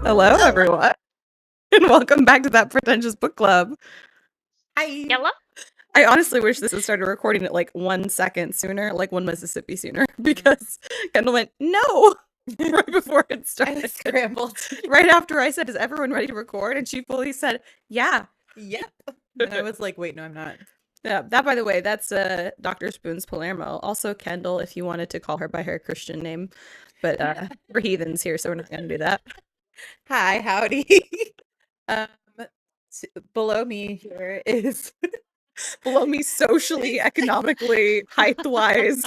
Hello, everyone, and welcome back to That Pretentious Book Club. Yellow? I honestly wish this had started recording at like 1 second sooner, like 1 Mississippi sooner, because Kendall went, no, right before it I started. scrambled. Right after I said, is everyone ready to record? And she fully said, yeah. Yep. And I was like, wait, no, I'm not. Yeah, that, by the way, that's Dr. Spoon's Palermo. Also, Kendall, if you wanted to call her by her Christian name. But we're heathens here, so we're not going to do that. Hi, howdy. Below me here is Below me socially, economically, height-wise,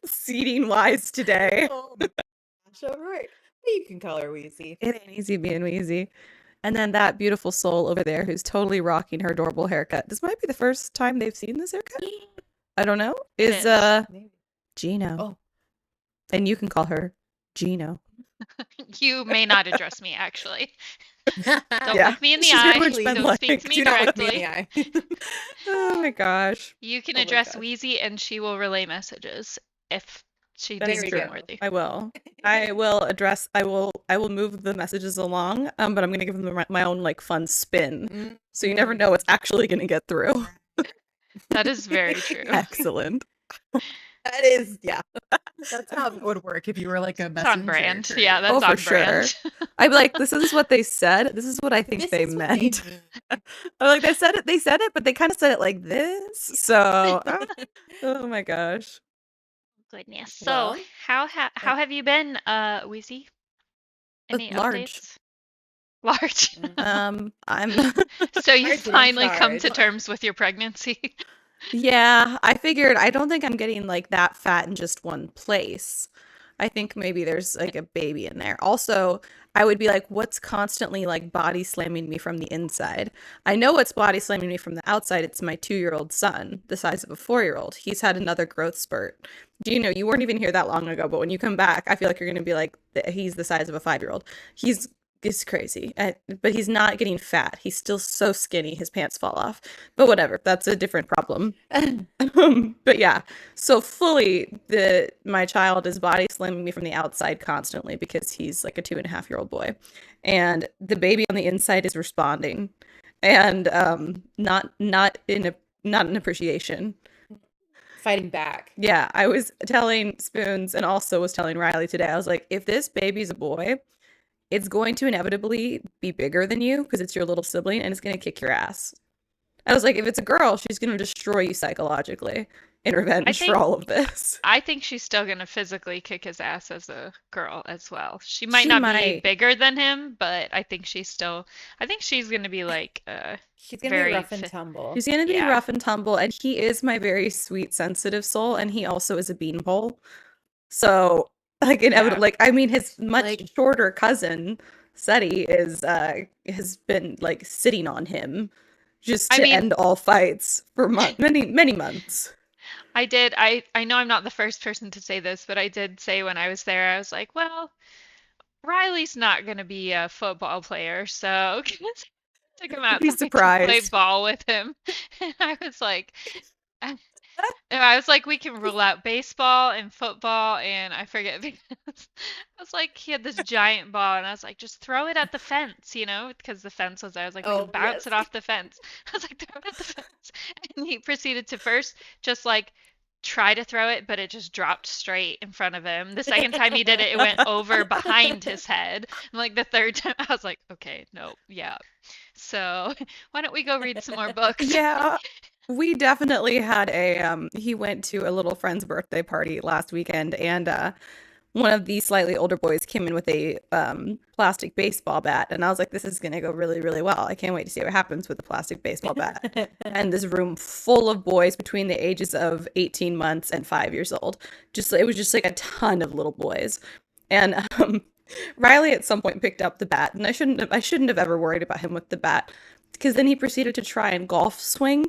seating-wise today. oh my gosh, all right. You can call her Wheezy. It ain't easy being Wheezy. And then that beautiful soul over there who's totally rocking her adorable haircut. This might be the first time they've seen this haircut. I don't know. Is Maybe. Gino. Oh. And you can call her Gino. You may not address me, actually. Don't Yeah. look me in the She's eye. very much been Don't like, speak to me Do not look me in directly. the eye. Oh my gosh. You can Oh my address gosh. Wheezy and she will relay messages if she That is deems true. them worthy. I will. I will move the messages along, but I'm gonna give them my own like fun spin. So you never know what's actually gonna get through. That is very true. Excellent. That is, yeah. That's how it would work if you were like a It's messenger. on brand. for- Yeah, that's Oh, for on sure. brand. I'd be like, this is what they said. This is what I think This they is what they meant. mean. I'm like, they said it, but they kind of said it like this. So, oh my gosh. Goodness. So, Well, how have you been, Wheezy? Any Large. updates? Large. I'm So you Large and finally come to charged. terms with your pregnancy. yeah, I figured I don't think I'm getting like that fat in just one place. I think maybe there's like a baby in there. Also, I would be like, what's constantly like body slamming me from the inside? I know what's body slamming me from the outside. It's my 2-year-old son, the size of a 4-year-old. He's had another growth spurt. Do you know, you weren't even here that long ago, but when you come back, I feel like you're going to be like, he's the size of a 5-year-old. It's crazy. But he's not getting fat. He's still so skinny, his pants fall off. But whatever, that's a different problem. But yeah, so fully my child is body slamming me from the outside constantly because he's like a 2.5-year-old boy, and the baby on the inside is responding, and not in appreciation. fighting back. Yeah, I was telling Spoons and also was telling Riley today. I was like, if this baby's a boy, it's going to inevitably be bigger than you because it's your little sibling and it's going to kick your ass. I was like, if it's a girl, she's going to destroy you psychologically in revenge for all of this. I think she's still gonna physically kick his ass as a girl as well. She might She not be might. bigger than him, but I think she's gonna be like She's gonna very be rough and fi- tumble. She's going to be Yeah. rough and tumble, and he is my very sweet, sensitive soul, and he also is a beanpole. So, like, inevitably, like, I mean, his much Like- shorter cousin, Seti, has been, like, sitting on him just to end all fights for many, many months. I know I'm not the first person to say this, but I did say when I was there, I was like, well, Riley's not gonna be a football player, so took him out Be to play surprised. ball with him. And I was like, we can rule out baseball and football, and I forget because I was like, he had this giant ball, and I was like, just throw it at the fence, because the fence was there. I was like, we Oh, can bounce yes. it off the fence. I was like, throw it at the fence, and he proceeded to first just like try to throw it, but it just dropped straight in front of him. The second time he did it, it went over behind his head. And like the third time, I was like, okay, no, yeah. So why don't we go read some more books? Yeah. We definitely had he went to a little friend's birthday party last weekend, and one of the slightly older boys came in with a plastic baseball bat, and I was like, this is gonna go really, really well. I can't wait to see what happens with the plastic baseball bat. And this room full of boys between the ages of 18 months and 5 years old. It was just like a ton of little boys. And Riley at some point picked up the bat, and I shouldn't have ever worried about him with the bat, because then he proceeded to try and golf swing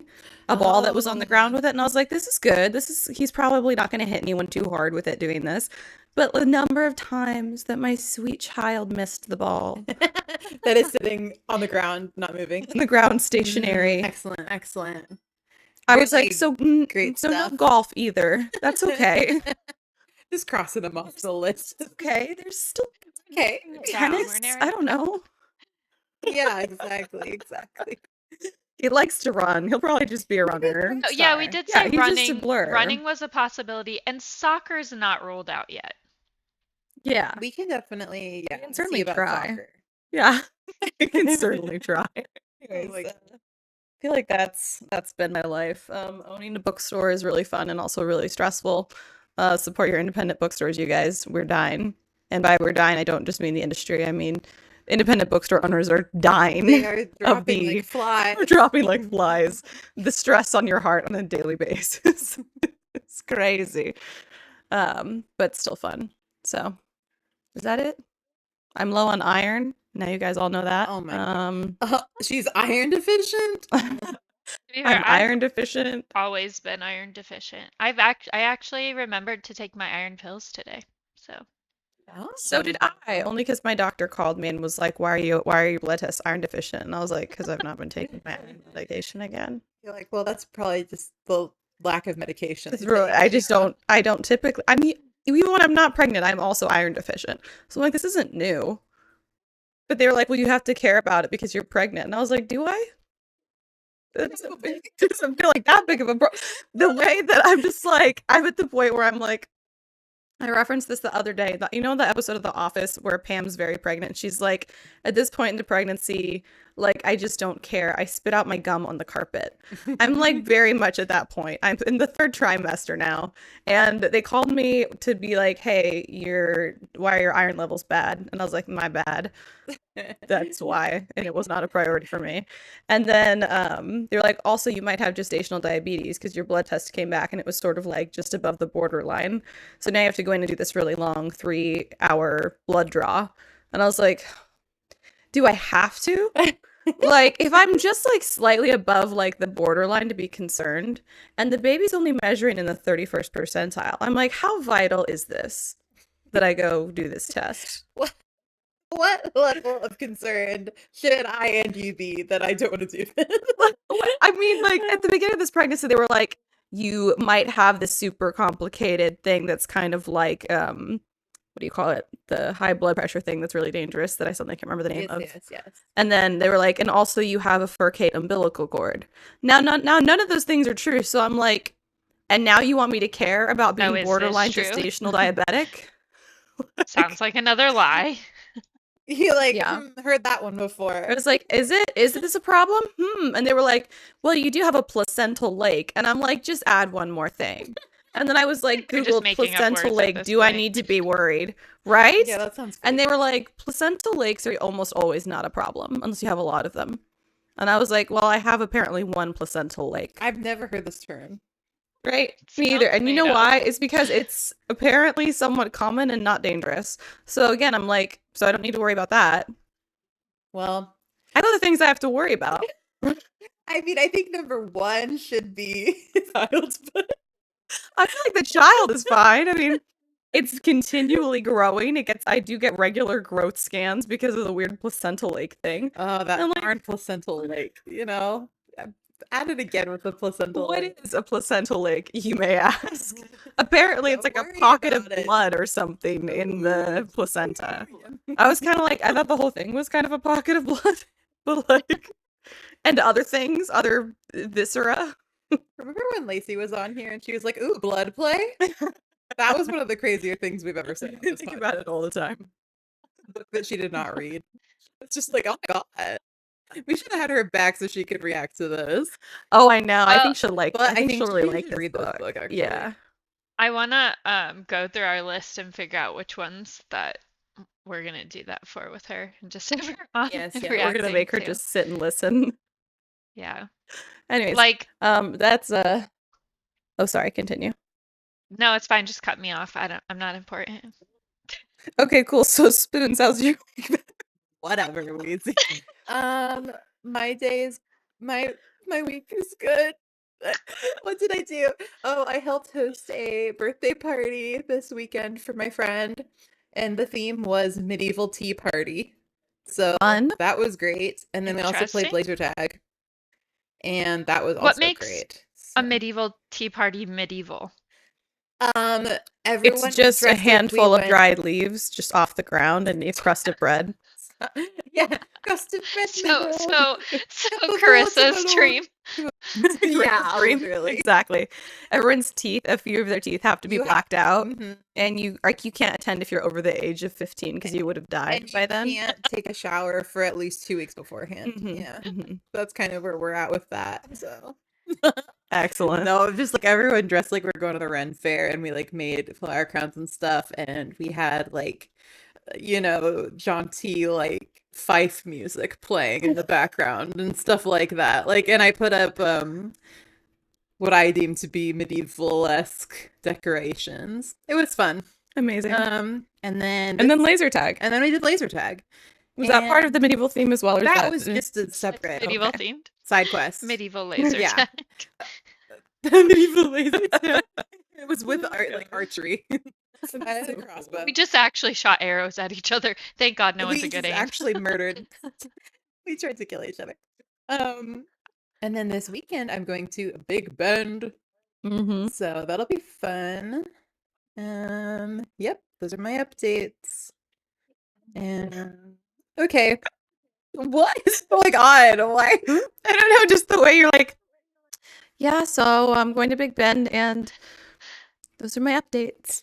a ball that was on the ground with it, and I was like, this is good. He's probably not going to hit anyone too hard with it doing this. But the number of times that my sweet child missed the ball that is sitting on the ground, not moving. on the ground, stationary. Excellent. I was like, Really so great so no stuff. golf either. That's okay. Just crossing them off the list. Okay, there's still Okay. tennis. I don't know. Yeah, exactly. He likes to run. He'll probably just be a runner. Oh, yeah, we Star. did Yeah, say he's just a running. blur. Running was a possibility, and soccer's not ruled out yet. Yeah, We can definitely, can see certainly about try. soccer. yeah, we can certainly try. Anyways, Like, I feel like that's been my life. Owning a bookstore is really fun and also really stressful. Support your independent bookstores, you guys. We're dying, and by we're dying, I don't just mean the industry. I mean independent bookstore owners are dying. they are of dropping the like flies. We're dropping like flies. The stress on your heart on a daily basis. It's crazy. But still fun. So, is that it? I'm low on iron. Now you guys all know that. Oh my God. She's iron deficient. To be fair, I'm I've iron deficient. always been iron deficient. I actually remembered to take my iron pills today. So So did I. Only because my doctor called me and was like, "Why are your blood tests iron deficient?" And I was like, "Because I've not been taking my iron medication again." You're like, well, that's probably just the lack of medication. It's really, I just don't. I don't typically. I mean, even when I'm not pregnant, I'm also iron deficient. So I'm like, this isn't new. But they were like, "Well, you have to care about it because you're pregnant." And I was like, "Do I?" It doesn't feel like that big of a the way that I'm just like, I'm at the point where I'm like, I referenced this the other day. You know the episode of The Office where Pam's very pregnant? She's like, at this point in the pregnancy, like, I just don't care. I spit out my gum on the carpet. I'm like very much at that point. I'm in the 3rd trimester now. And they called me to be like, hey, why are your iron levels bad? And I was like, my bad. That's why. And it was not a priority for me. And then they're like, also, you might have gestational diabetes because your blood test came back and it was sort of like just above the borderline. So now you have to go in and do this really long 3-hour blood draw. And I was like, do I have to? Like, if I'm just like slightly above like the borderline to be concerned, and the baby's only measuring in the 31st percentile, I'm like, how vital is this that I go do this test? What level of concern should I and you be that I don't want to do this? I mean, like, at the beginning of this pregnancy, they were like, you might have this super complicated thing that's kind of like, what do you call it? The high blood pressure thing that's really dangerous that I suddenly can't remember the name of. Yes. And then they were like, and also you have a furcate umbilical cord. Now, none of those things are true. So I'm like, and now you want me to care about Oh, being is this borderline true? gestational diabetic? sounds like another lie. You like Yeah. heard that one before. I was like, is this a problem? And they were like, well, you do have a placental lake. And I'm like, just add one more thing. And then I was like, You're just Googled making up placental words at lake. this Do I point. need to be worried? Right? Yeah, that sounds And they were like, placental lakes are almost always not a problem unless you have a lot of them. And I was like, well, I have apparently one placental lake. I've never heard this term. Right? Me either. Sounds And you know made up. why? It's because it's apparently somewhat common and not dangerous. So again, I'm like, so I don't need to worry about that. Well, I have other things I have to worry about. I mean, I think number 1 should be child's birth. I feel like the child is fine. I mean, it's continually growing. I do get regular growth scans because of the weird placental lake thing. Oh, that And, like- darn placental lake, you know? Add it again with the placental What lake. is a placental lake, you may ask? Apparently, it's Don't like a worry pocket of about it. blood or something in the placenta. I was kind of like, I thought the whole thing was kind of a pocket of blood, but like, and other things, other viscera. Remember when Lacey was on here and she was like, ooh, blood play? That was one of the crazier things we've ever said on I this think podcast. about it all the time. Book that she did not read. It's just like, oh my god. We should have had her back so she could react to this. Oh, I know. I think she'll like. But I think she'll really she like should this read this book. book, actually. Yeah. I want to go through our list and figure out which ones that we're going to do that for with her and just have her on Yes, and yeah, We're gonna reacting make her to. just sit and listen. Yeah. Anyways, Like, that's Oh, sorry. Continue. no, it's fine. Just cut me off. I'm not important. Okay, cool. So, Spoons, how's your week? Whatever, Lacey. My days, my week is good. What did I do? Oh, I helped host a birthday party this weekend for my friend, and the theme was medieval tea party. So Fun. that was great. And then we also played Interesting. laser tag, and that was What also makes- great. A So, medieval tea party medieval. um, It's everyone just a dressed like we handful of went. dried leaves just off the ground and a crust of bread. Yeah, crusted bread, my So lord. so Before to my Carissa's lord. dream. Yeah, Dream. literally. Exactly. Everyone's teeth, a few of their teeth have to be You have blacked out. Mhm. And you can't attend if you're over the age of 15 because you would have died And by you then. can't take a shower for at least 2 weeks beforehand. Mhm, Yeah, mhm. that's kind of where we're at with that. So Excellent. no, just like everyone dressed like we're going to the Ren Fair, and we like made flower crowns and stuff, and we had like jaunty like fife music playing in the background and stuff like that. Like, and I put up what I deem to be medieval-esque decorations. It was fun. Amazing. And then And then laser tag. and then we did laser tag. Was that part of the And medieval theme as well? Or is that was just a It's separate medieval okay. themed. side quest. Medieval laser Yeah. tag. Medieval laser tag. It was with like archery. I had a So crossbow. We just actually shot arrows at each other. Thank God no We one's a good just aim. actually murdered. We tried to kill each other. And then this weekend I'm going to Big Bend, Mhm. so that'll be fun. Yep, those are my updates. And okay, What is going on? Why? I don't know, just the way you're like, yeah, so I'm going to Big Bend and those are my updates.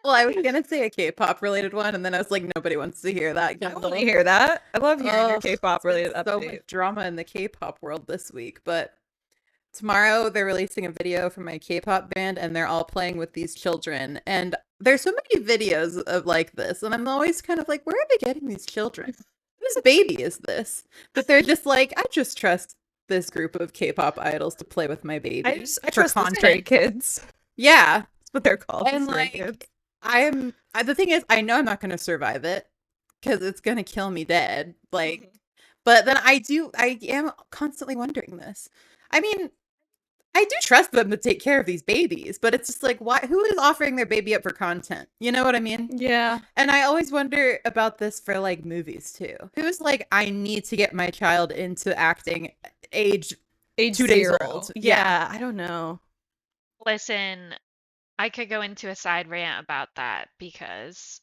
well, I was gonna say a K-pop related one, and then I was like, nobody wants to hear that. I want to hear that. I love hearing your Ugh, K-pop related there's so update. much drama in the K-pop world this week, but tomorrow they're releasing a video from my K-pop band, and they're all playing with these children. And there's so many videos of like this, and I'm always kind of like, where are they getting these children? Whose baby is this? But they're just like, I just trust this group of K-pop idols to play with my baby. I for trust the Stray Kids. Yeah, That's what they're called. and the Stray like Kids. the thing is, I know I'm not going to survive it because it's going to kill me dead. Like, Mhm. but then I am constantly wondering this. I mean, I do trust them to take care of these babies, but it's just like, why? Who is offering their baby up for content? You know what I mean? Yeah. And I always wonder about this for like movies too. Who's like, I need to get my child into acting age Age 2 days 0. old. Yeah, I don't know. Listen, I could go into a side rant about that because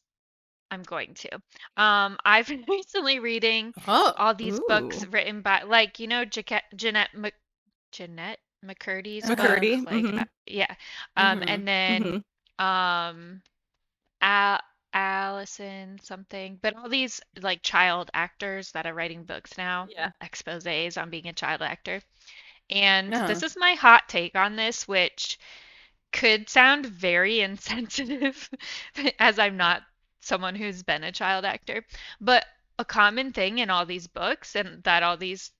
I'm going to. I've been recently reading Oh, all these books Ooh. written by, like, Jeanette McCurdy's book, McCurdy. like, Mhm. yeah. Mhm. And then Mhm. Allison something, but all these like child actors that are writing books now, Yeah. exposés on being a child actor. And Uh-huh. this is my hot take on this, which could sound very insensitive as I'm not someone who's been a child actor, but a common thing in all these books and that all these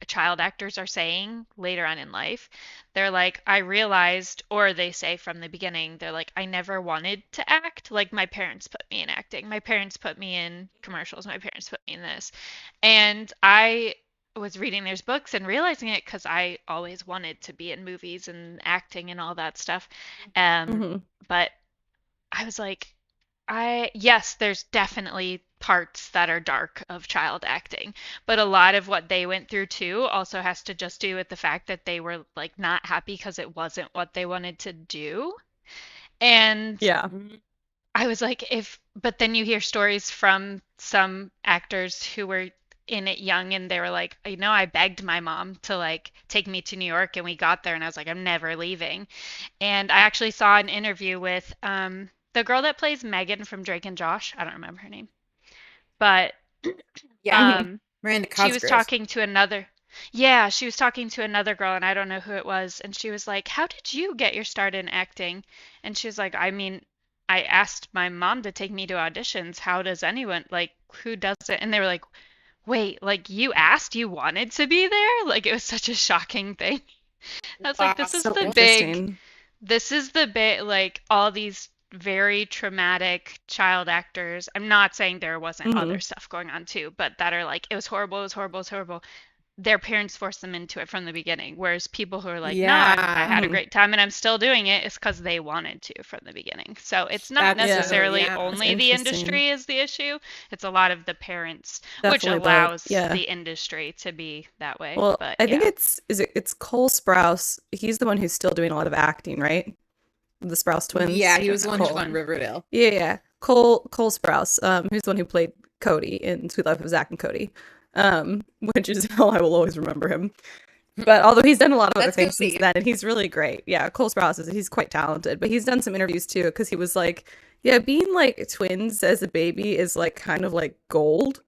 child actors are saying later on in life, they're like, I realized, or they say from the beginning, they're like, I never wanted to act. Like, my parents put me in acting. My parents put me in commercials. My parents put me in this. And I was reading their books and realizing it because I always wanted to be in movies and acting and all that stuff. Mhm. But I was like, yes, there's definitely parts that are dark of child acting, but a lot of what they went through too also has to just do with the fact that they were like not happy because it wasn't what they wanted to do. And Yeah. I was like, but then you hear stories from some actors who were in it young and they were like, I begged my mom to like take me to New York and we got there and I was like, I'm never leaving. And I actually saw an interview with the girl that plays Megan from Drake and Josh. I don't remember her name, but Yeah. Mhm. Miranda she was Cosgrove. talking to another. Yeah, she was talking to another girl, and I don't know who it was. And she was like, "How did you get your start in acting?" And she was like, "I mean, I asked my mom to take me to auditions. How does anyone like who does it?" And they were like, "Wait, like you asked, you wanted to be there?" Like it was such a shocking thing. I was like, Wow. "This is So the big interesting. this is the bit like all these very traumatic child actors. I'm not saying there wasn't Mhm. other stuff going on too, but that are like it was horrible, it was horrible, it was horrible. their parents force them into it from the beginning. Whereas people who are like, no, I Yeah. had a Mhm. great time and I'm still doing it, is because they wanted to from the beginning. So it's not That's Yeah, necessarily yeah. that's only the interesting. industry is the issue. It's a lot of the parents, which Definitely both. allows Yeah. the industry to be that way. Well, But I think yeah. it's Cole Sprouse. He's the one who's still doing a lot of acting, right? The Sprouse Yeah, twins. he I don't was the know one who's which Cole. on one. Riverdale. Yeah, yeah. Cole Sprouse, who's the one who played Cody in Sweet Life of Zack and Cody. Which is how I will always remember him. But although he's done a lot of other That's things since Cody. then, and he's really great. Yeah, Cole Sprouse he's quite talented, but he's done some interviews too because he was like, yeah, being like twins as a baby is like kind of like gold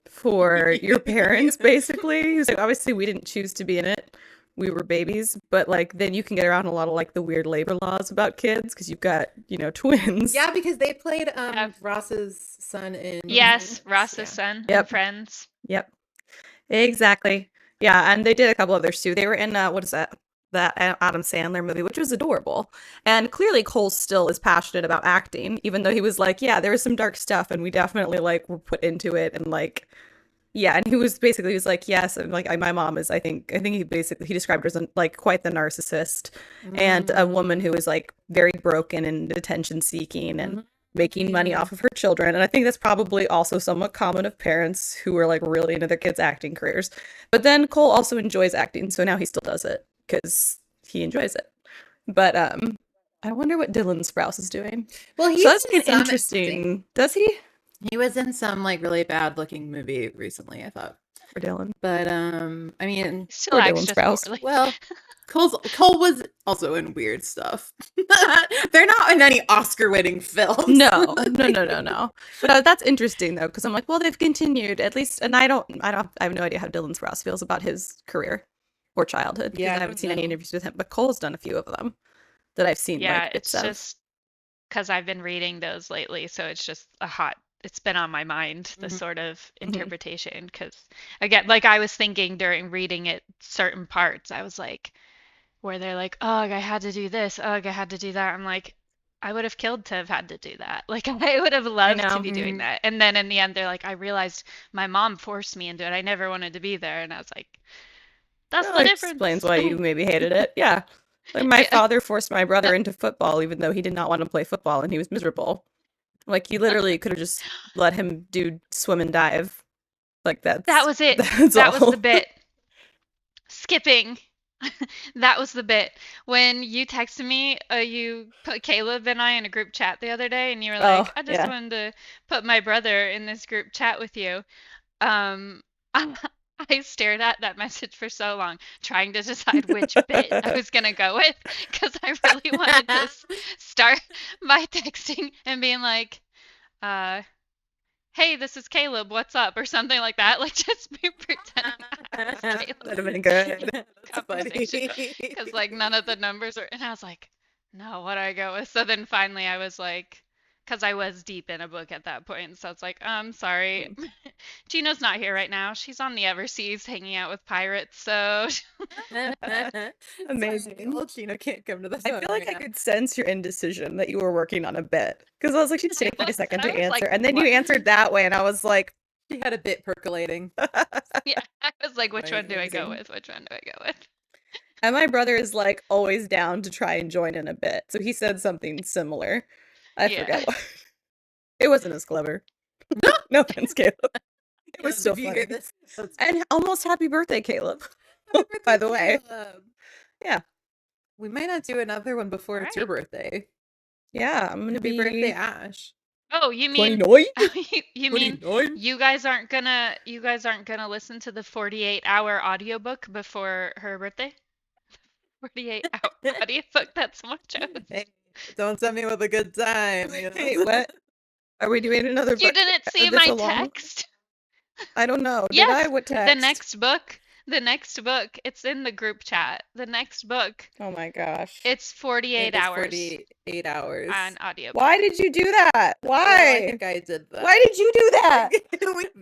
for your parents, basically. He was like, obviously we didn't choose to be in it. We were babies, but like then you can get around a lot of like the weird labor laws about kids because you've got, twins. Yeah, because they played Yeah. Ross's son in Yes, Friends. Ross's Yeah. son Yep. and Friends. Yep. Exactly. Yeah, and they did a couple others too. They were in what is that? That Adam Sandler movie, which was adorable. And clearly Cole still is passionate about acting, even though he was like, yeah, there was some dark stuff and we definitely like were put into it and like yeah, and he was like, yes, and like my mom is I think he described her as like quite the narcissist and a woman who is like very broken and attention seeking and making money off of her children. And I think that's probably also somewhat common of parents who are like really into their kids' acting careers. But then Cole also enjoys acting, so now he still does it because he enjoys it. But I wonder what Dylan Sprouse is doing. Well, So he's that's in an some acting. interesting. Does he He was in some like really bad looking movie recently, I thought. for Dylan? But I mean, Still Poor acts Dylan just Sprouse. poorly. well, Cole was also in weird stuff. They're not in any Oscar-winning films. No. But that's interesting though, because I'm like, well, they've continued at least, and I have no idea how Dylan Sprouse feels about his career or childhood because Yeah, I I haven't don't seen any know. interviews with him. But Cole's done a few of them that I've seen Yeah, like bits it's of. just because I've been reading those lately, so it's been on my mind, the Mhm. sort of Mhm. interpretation. Because again, like I was thinking during reading it, certain parts, I was like, where they're like, ugh, I had to do this, ugh, I had to do that. I'm like, I would have killed to have had to do that. Like I would have I loved to know. be doing Mhm. that. And then in the end, they're like, I realized my mom forced me into it. I never wanted to be there. And I was like, that's Well, the that explains difference. why you maybe hated it. Yeah. Like my Yeah. father forced my brother into football even though he did not want to play football and he was miserable. Like he literally could have just let him do swim and dive. Like That was it. that's That was the all. bit. Skipping. That was the bit. When you texted me, you put Caleb and I in a group chat the other day, and you were Oh, like, I just yeah. wanted to put my brother in this group chat with you. Um, I stared at that message for so long, trying to decide which bit I was gonna go with, because I really wanted to start by texting and being like, uh, hey, this is Caleb, what's up? Or something like that. Like just be pretending I was That'd Caleb have been in good. the That's conversation. funny. Because like none of the numbers are, and I was like, no, what do I go with? So then finally I was like, because I was deep in a book at that point, so it's like, I'm sorry, Gina's not here right now. She's on the Everseas hanging out with pirates, so Amazing. Sorry, old Gina can't come to the I phone feel like right I now. could sense your indecision that you were working on a bit. Because I was like, she's taking like a second I to was like, answer. And then you what? answered that way, and I was like, She had a bit percolating. Yeah, I was like, which one do I go amazing. with? Which one do I go with? And my brother is like always down to try and join in a bit. So he said something similar. I Yeah. forget what. It wasn't as clever. No offense, Caleb. It was still If you funny. hear this, that's And almost happy birthday, Caleb. Happy By birthday, the way. Caleb. Yeah. We might not do another one before it's your birthday. Yeah, I'm gonna Happy be birthday, Ash. Oh, you mean 29. you mean 29? you guys aren't gonna listen to the 48-hour audiobook before her birthday? 48-hour audiobook, that's much. Hey, don't tell me with a good time. You know? Wait, what? Are we doing another You book? didn't see This my along? text? I don't know. Did Yes, I? What the text? next book, it's in the group chat. The next book, Oh my gosh. it's 48 It is hours 48 hours. on audiobook. Why did you do that? Well, I Why? think I did that. Why did you do that?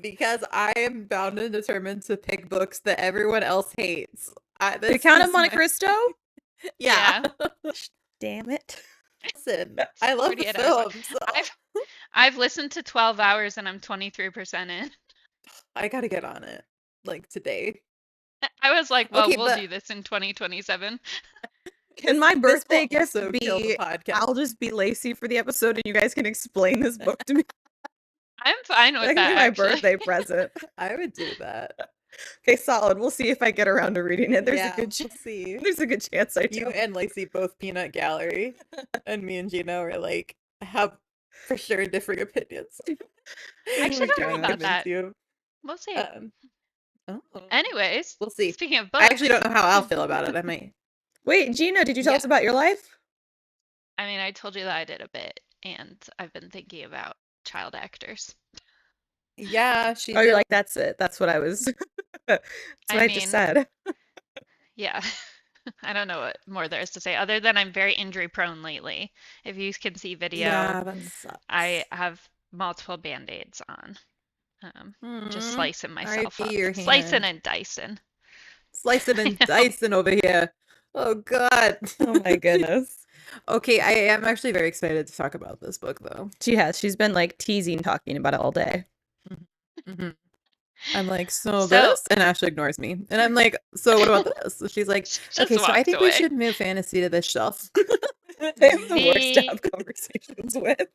Because I am bound and determined to pick books that everyone else hates. The Count of Monte Cristo? Yeah. Damn it. Listen, I love the 48 hours. film. So I've listened to 12 hours and I'm 23% in. I gotta get on it. Like today. I was like, well, Okay, we'll but do this in 2027. Can my this birthday will gift also kill the be podcast. I'll just be Lacey for the episode and you guys can explain this book to me? I'm fine That with can that, be my actually. birthday present. I would do that. Okay, solid. We'll see if I get around to reading it. There's Yeah, a good we'll see. there's a good chance I You do. and Lacey both peanut gallery, and me and Gino are like have for sure differing opinions. I actually my don't know God. about Convince that. you. We'll see. Oh, Anyways, we'll see. speaking of I books, actually don't know how I'll feel about it. I might. Wait, Gina, did you tell Yeah. us about your life? I mean, I told you that I did a bit, and I've been thinking about child actors. Yeah, she. Oh, you're did. like, that's it. That's what I was. That's what I I just mean- said. Yeah. I don't know what more there is to say, other than I'm very injury prone lately. If you can see video, Yeah, that sucks. I have multiple band-aids on. Just slicing myself R.I.P. up. your Slicing hand. and dicing. Slicing and I know. dicing over here. Oh God. Oh my goodness. Okay, I am actually very excited to talk about this book though. She has. She's been like teasing, talking about it all day. Mhm. I'm like, so So- this, and Ashley ignores me, and I'm like, so what about this? So she's like, She just okay, so I walked think we away. should move fantasy to this shelf. They have the worst to The- have conversations with.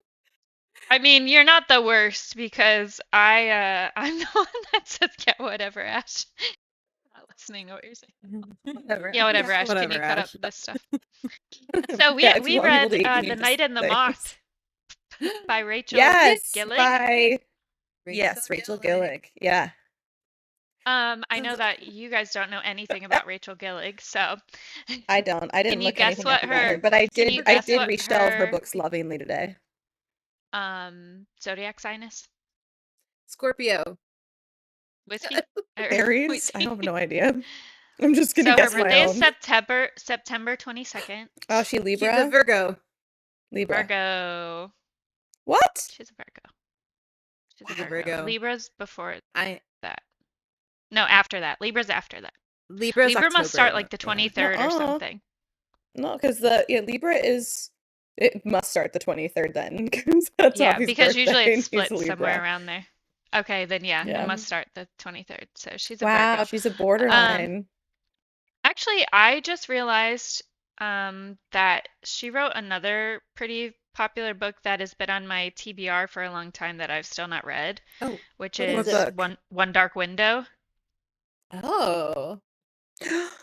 I mean, you're not the worst because I'm the one that says yeah, whatever, Ash. Not listening to what you're saying. Whatever. Yeah, whatever, Ash. Can whatever, you cut up Ash. this stuff? So Yeah, if you we want people read to eat, you The just Night and the say Moth by Rachel Yes, Gillig. by Rachel Gillig. Yeah. I know that you guys don't know anything about Rachel Gillig, so I don't. I didn't Can you look guess anything what up about her, her- but I can did. you I guess did what read all of her her- books lovingly today. zodiac sign is Scorpio. whiskey. Or Aries? I whiskey? have no idea. I'm just So gonna her guess my birthday is own. September 22nd. Oh, she She's a Libra. Virgo. Libra. Virgo. What? She's a Virgo. She's She's a a Virgo. Virgo. Libra's before I that. No, after that. Libra's after that. Libra's Libra must October, start like the yeah. 23rd or Nuh-uh. something. No, because Libra is. It must start the 23rd then, because that's Yeah, Avi's because usually birthday, it's and he's split a somewhere Libra. around there. Okay, then yeah, Yeah. it must start the 23rd. So she's a Wow, Virgo. she's a borderline. Actually, I just realized that she wrote another pretty popular book that has been on my TBR for a long time that I've still not read, Oh. which What is is it? One Dark Window. Oh.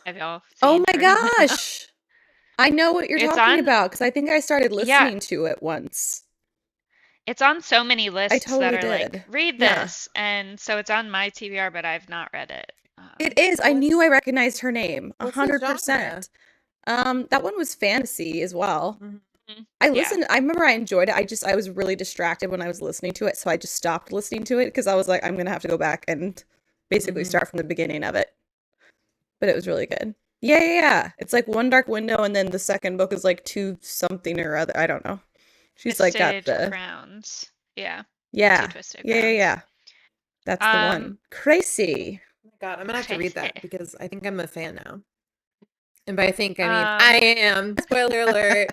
Have y'all Oh seen my or anything? gosh! I know what you're It's talking on- about because I think I started Yeah. listening to it once. It's on so many lists totally that are like, did. read Yeah. this. And so it's on my TBR, but I've not read it. It is. I knew I recognized her name. What's the 100%. That one was fantasy as well. Mhm. I Yeah. listened. I remember I enjoyed it. I was really distracted when I was listening to it, so I just stopped listening to it because I was like, I'm gonna have to go back and basically Mhm. start from the beginning of it. But it was really good. Yeah. It's like One Dark Window, and then the second book is like Two something or other. I don't know. She's like got Twisted the Crowns. Yeah. yeah. Two Twisted Yeah. Crowns. That's the one. Crazy. Oh my God, I'm gonna have to read that Crazy. because I think I'm a fan now. And by I think I mean Um, I am. Spoiler alert.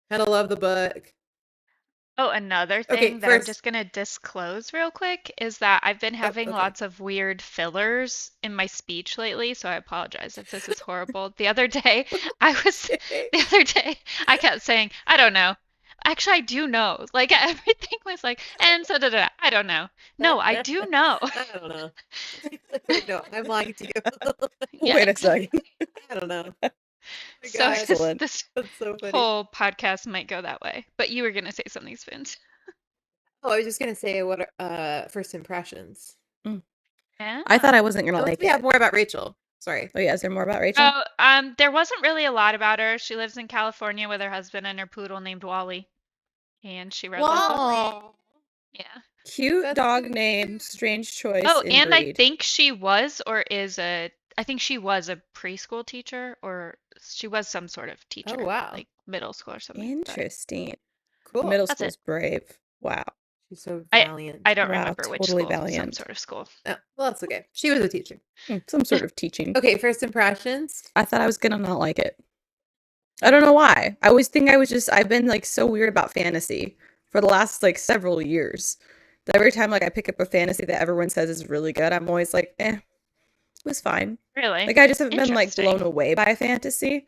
Kind of love the book. Oh, another Okay, thing that I'm first- just gonna disclose real quick is that I've been having okay. lots of weird fillers in my speech lately, so I apologize if this is horrible. The other day, I kept saying, I don't know. Actually, I do know. Like everything was like, and so I don't know. No, I do know. I don't know. No, I'm lying to you. Yeah, Wait a exactly. second. I don't know. Oh my So God, Excellent. this that's so funny. whole podcast might go that way. But you were gonna say something, Spins. Oh, I was just gonna say what are first impressions. Yeah. I thought I wasn't gonna Unless like we it. have more about Rachel. Sorry. Oh yeah, is there more about Rachel? Oh, there wasn't really a lot about her. She lives in California with her husband and her poodle named Wally. And she wrote this book. Wow. Yeah. Cute that's dog so name, strange choice. Oh, in and I breed. think she was or is I think she was a preschool teacher or she was some sort of teacher. wow. Like middle school or something. but Interesting. Cool. Middle That's school's it. brave. Wow. She's so I- valiant. I don't Wow, remember which totally school. Some valiant. sort of school. Oh, well, that's okay. She was a teacher. Some sort of teaching. Okay, first impressions. I thought I was gonna not like it. I don't know why. I always think I've been like so weird about fantasy for the last like several years. That every time like I pick up a fantasy that everyone says is really good, I'm always like, eh. was fine. Really? Like, I just haven't been, like, Interesting. blown away by fantasy.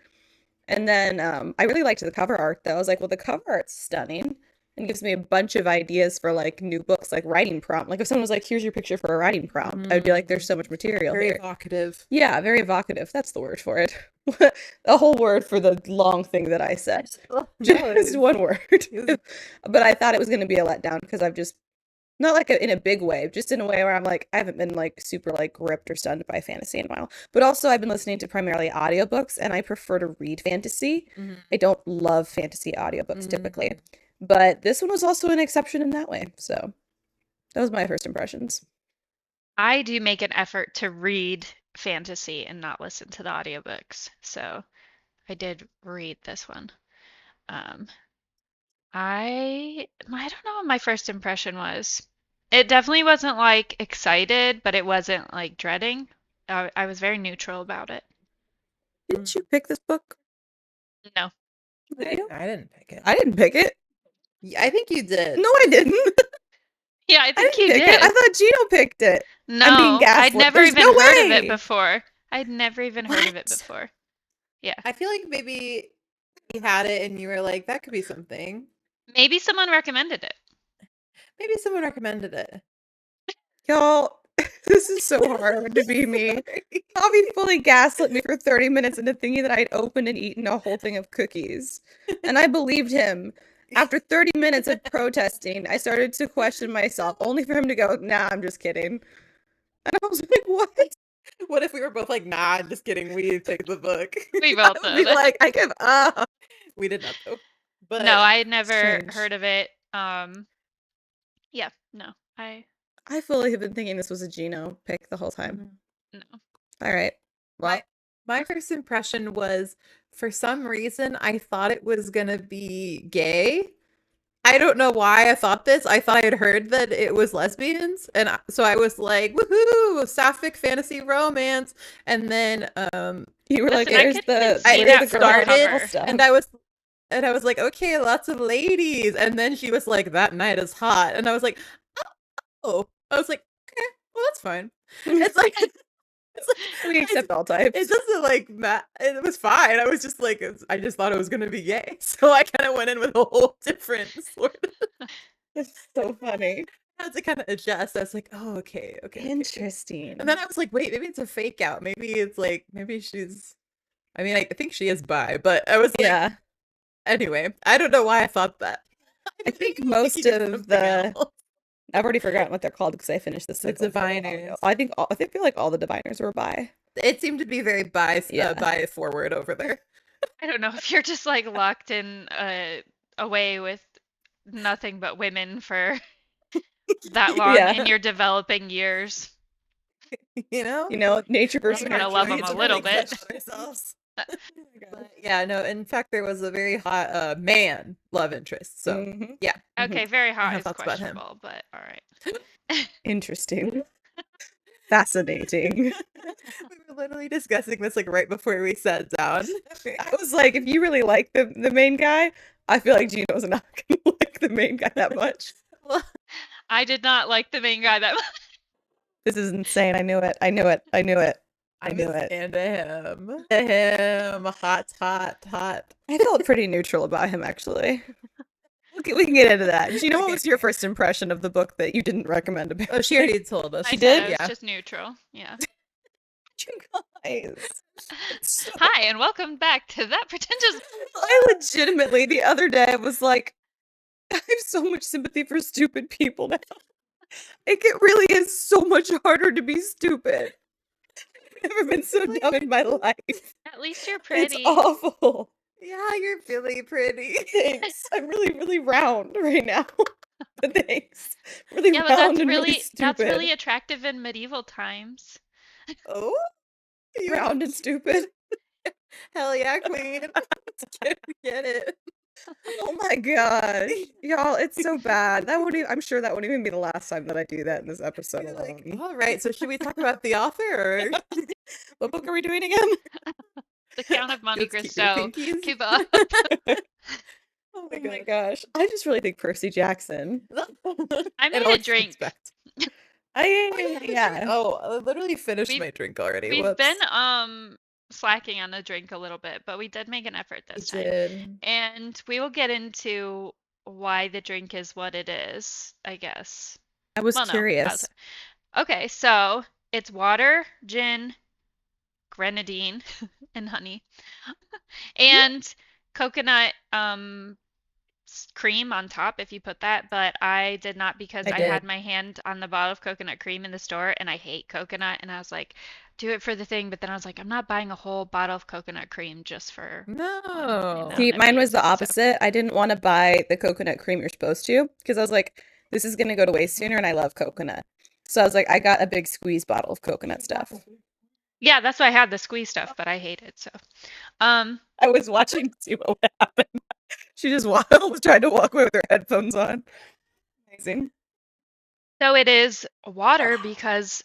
And then I really liked the cover art, though. I was like, well, the cover art's stunning and gives me a bunch of ideas for, like, new books, like writing prompt. Like, if someone was like, here's your picture for a writing prompt, I'd be like, there's so much material Very here. evocative. Yeah, very evocative. That's the word for it. A whole word for the long thing that I said. Just one word. But I thought it was going to be a letdown because I've just, not like in a big way, just in a way where I'm like, I haven't been like super like gripped or stunned by fantasy in a while. But also I've been listening to primarily audiobooks and I prefer to read fantasy. I don't love fantasy audiobooks typically. But this one was also an exception in that way. So that was my first impressions. I do make an effort to read fantasy and not listen to the audiobooks. So I did read this one. I don't know what my first impression was. It definitely wasn't like excited, but it wasn't like dreading. I was very neutral about it. Didn't you pick this book? No. Did you? I didn't pick it. I didn't pick it. I think you did. No, I didn't. Yeah, I I think didn't you pick did. it. I thought Gino picked it. No, I'm being I'd gaslit. never There's even no heard of it way. before. I'd never even heard of it What? before. Yeah. I feel like maybe you had it and you were like, that could be something. Maybe someone recommended it. Maybe someone recommended it. Y'all, this is so hard to be me. Sorry. Bobby fully gaslit me for 30 minutes into thinking that I'd opened and eaten a whole thing of cookies. And I believed him. After 30 minutes of protesting, I started to question myself, only for him to go, nah, I'm just kidding. And I was like, what? What if we were both like, nah, I'm just kidding. We picked the book. We I both would be did. like, I give up. We did not though. But No, I had never strange. heard of it. Yeah, no. I fully have been thinking this was a Gino pick the whole time. No. All right. Well, my first impression was, for some reason, I thought it was gonna be gay. I don't know why I thought this. I thought I had heard that it was lesbians, and so I was like, "Woohoo! Sapphic fantasy romance!" And then, you were like, Listen, I there's could the see where's that the from girl the started, cover. stuff. and I was like, "Okay, lots of ladies." And then she was like, "That night is hot," and I was like, "Oh," I was like, "Okay, well that's fine." It's like. We accept all types. It doesn't like it was fine. I was just like, I just thought it was gonna be gay, so I kind of went in with a whole different sort of. It's so funny. I had to kind of adjust. I was like, oh, okay. Interesting. And then I was like, wait, maybe it's a fake out. Maybe it's like, maybe she's. I mean, I think she is bi, but I was like, yeah. Anyway, I don't know why I thought that. I think most of the I've already forgotten what they're called because I finished this. The diviners. I feel like all the diviners were bi. It seemed to be very bi forward over there. I don't know if you're just like locked in away with nothing but women for that long in your developing years. You know, nature versus I'm gonna love them a little bit. But yeah, no. In fact, there was a very hot man love interest. So yeah. Okay, very hot have is thoughts about him. questionable, but all right. Interesting. Fascinating. We were literally discussing this like right before we sat down. I was like, if you really like the main guy, I feel like Gino's not gonna like the main guy that much. Well, I did not like the main guy that much. This is insane. I knew it. I knew it. And him, hot. I felt pretty neutral about him, actually. We can get into that. Gino, what was your first impression of the book that you didn't recommend about? Oh, she already told us. I She said did. it was Yeah. just neutral. Yeah. You guys. Hi, and welcome back to That Pretentious. I legitimately, the other day, I was like, I have so much sympathy for stupid people now. It really is so much harder to be stupid. I've never been so dumb in my life. At least you're pretty. It's awful. Yeah, you're really pretty. Thanks. I'm really, really round right now. But thanks. Really Yeah, but round that's and really stupid. really attractive in medieval times. Oh, you're round and stupid. hell yeah, queen. Get it. Oh my god, y'all, it's so bad. I'm sure that won't even be the last time that I do that in this episode You're alone. like, all right, so should we talk about the author? Or What book are we doing again? The Count of Monte Just keep your Cristo. pinkies? Keep up. Oh Oh my gosh, I just really think Percy Jackson. I'm And gonna what to drink. expect. Yeah. Oh, I literally finished We've- my drink already. We've Whoops. been slacking on the drink a little bit, but we did make an effort We this time. did. And we will get into why the drink is what it is, I guess. I was Well, no, curious. Okay, so it's water, gin, grenadine, and honey, and coconut cream on top if you put that, but I did not because I I had did. my hand on the bottle of coconut cream in the store and I hate coconut and I was like, do it for the thing, but then I was like, I'm not buying a whole bottle of coconut cream just for one, No. See, and mine was the so- opposite. I didn't want to buy the coconut cream you're supposed to because I was like, this is going to go to waste sooner and I love coconut. So I was like, I got a big squeeze bottle of coconut stuff. Yeah, that's why I had the squeeze stuff, but I hate it. So, I was watching to see what would happen. She just was trying to walk away with her headphones on. Amazing. so it is water because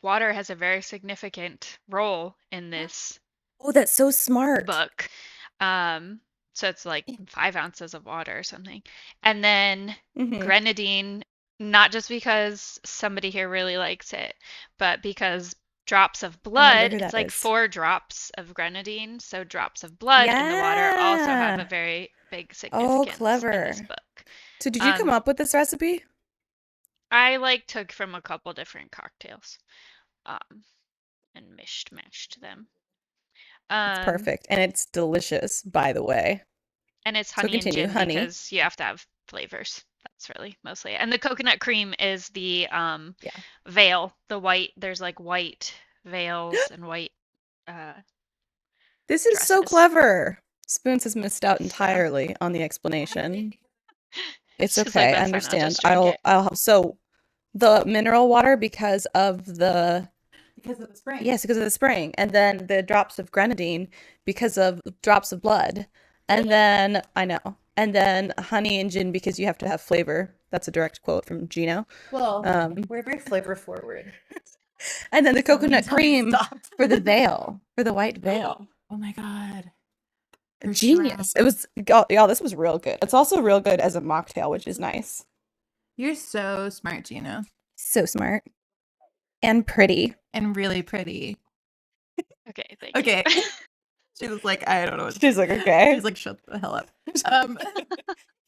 water has a very significant role in this Oh, that's so smart. book. So it's like 5 ounces of water or something. And then Mhm. grenadine, not just because somebody here really likes it, but because drops of blood, who it's that like is. 4 drops of grenadine. So drops of blood in the water also have Yeah. a very big Oh, significance in this clever. book. So did you come up with this recipe? I like took from a couple different cocktails and mashed them. It's perfect. And it's delicious, by the way. And it's So honey and continue, gin honey. because you have to have flavors. That's really mostly it. And the coconut cream is the veil, the white. There's like white veils and white This is so dresses. clever. Spoons has missed out entirely on the explanation. It's just okay. like, I "That's fine, I'll understand. just drink it." I'll so the mineral water because of the spraying. yes, because of the spraying, and then the drops of grenadine because of drops of blood, and then I know, and then honey and gin because you have to have flavor. That's a direct quote from Gino. Well, we're very flavor forward. And then the coconut Tell me to cream stop. for the veil, for the white veil. Oh my god. Genius. It was y'all, this was real good. It's also real good as a mocktail, which is nice. You're so smart, Gina. So smart. And pretty. And really pretty. Okay, thank Okay. you. She was like, I don't know what She's like, okay. She's like, shut the hell up.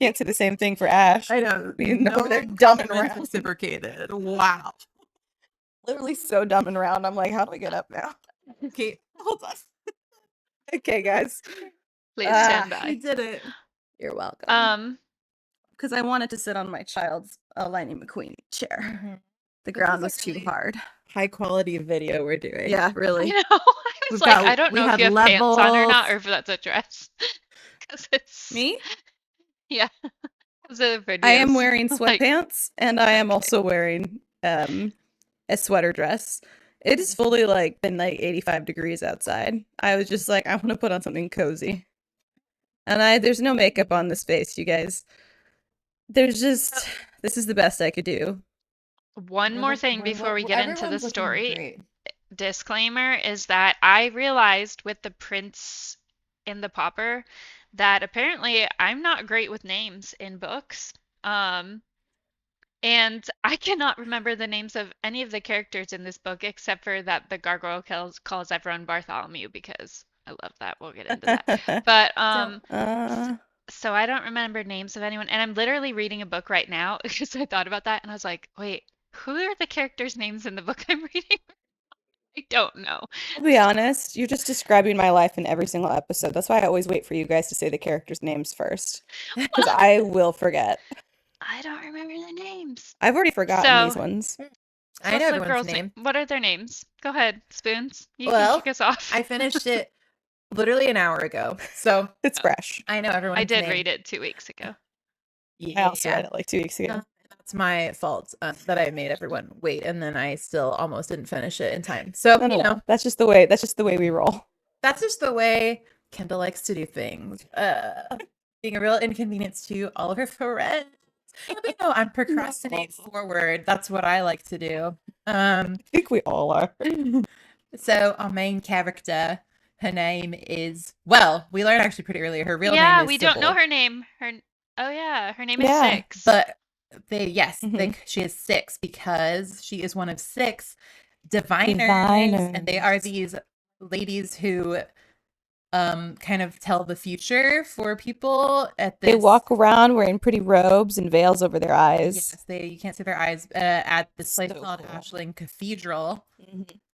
Can't say the same thing for Ash. I know. You know they're dumb and compliments round. reciprocated. Wow. Literally so dumb and round. I'm like, how do I get up now? Okay, hold on. Okay, guys. Please stand We by. did it. You're welcome. Because I wanted to sit on my child's Lightning McQueen chair. The ground was too hard. High quality video we're doing. Yeah, really. You know, I was like, I don't know if you have pants on or not, or if that's a dress. Because it's Me? Yeah. The videos, I am wearing like- sweatpants and I am also wearing a sweater dress. It is fully like been like 85 degrees outside. I was just like, I want to put on something cozy. And there's no makeup on this face, you guys. There's just this is the best I could do. One more thing before we get into the story. Disclaimer is that I realized with the prince in the popper that apparently I'm not great with names in books. And I cannot remember the names of any of the characters in this book except for that the gargoyle calls everyone Bartholomew because I love that. We'll get into that. But so I don't remember names of anyone, and I'm literally reading a book right now because I thought about that and I was like, wait, who are the characters' names in the book I'm reading? I don't know. I'll be honest, you're just describing my life in every single episode. That's why I always wait for you guys to say the characters' names first. Because I will forget. I don't remember the names. I've already forgotten these So- ones. I know What's the everyone's girl's name. What are their names? Go ahead, Spoons. You Well, can kick us off. I finished it literally an hour ago. So It's fresh. I know everyone's I did name. read it 2 weeks ago. I also read it like 2 weeks ago. That's my fault that I made everyone wait, and then I still almost didn't finish it in time. So No, you know, that's just the way. That's just the way we roll. that's just the way Kendall likes to do things. Being a real inconvenience to all of her friends. But you know, I'm procrastinate forward. That's what I like to do. I think we all are. So our main character, her name is we learned actually pretty early. Her real name Yeah, is we don't know Sybil. her name. Her name is Yeah, Six. But she has 6 because she is one of 6 diviners, and they are these ladies who kind of tell the future for people at this. They walk around wearing pretty robes and veils over their eyes. Yes, you can't see their eyes at this place So called cool. Ashling Cathedral,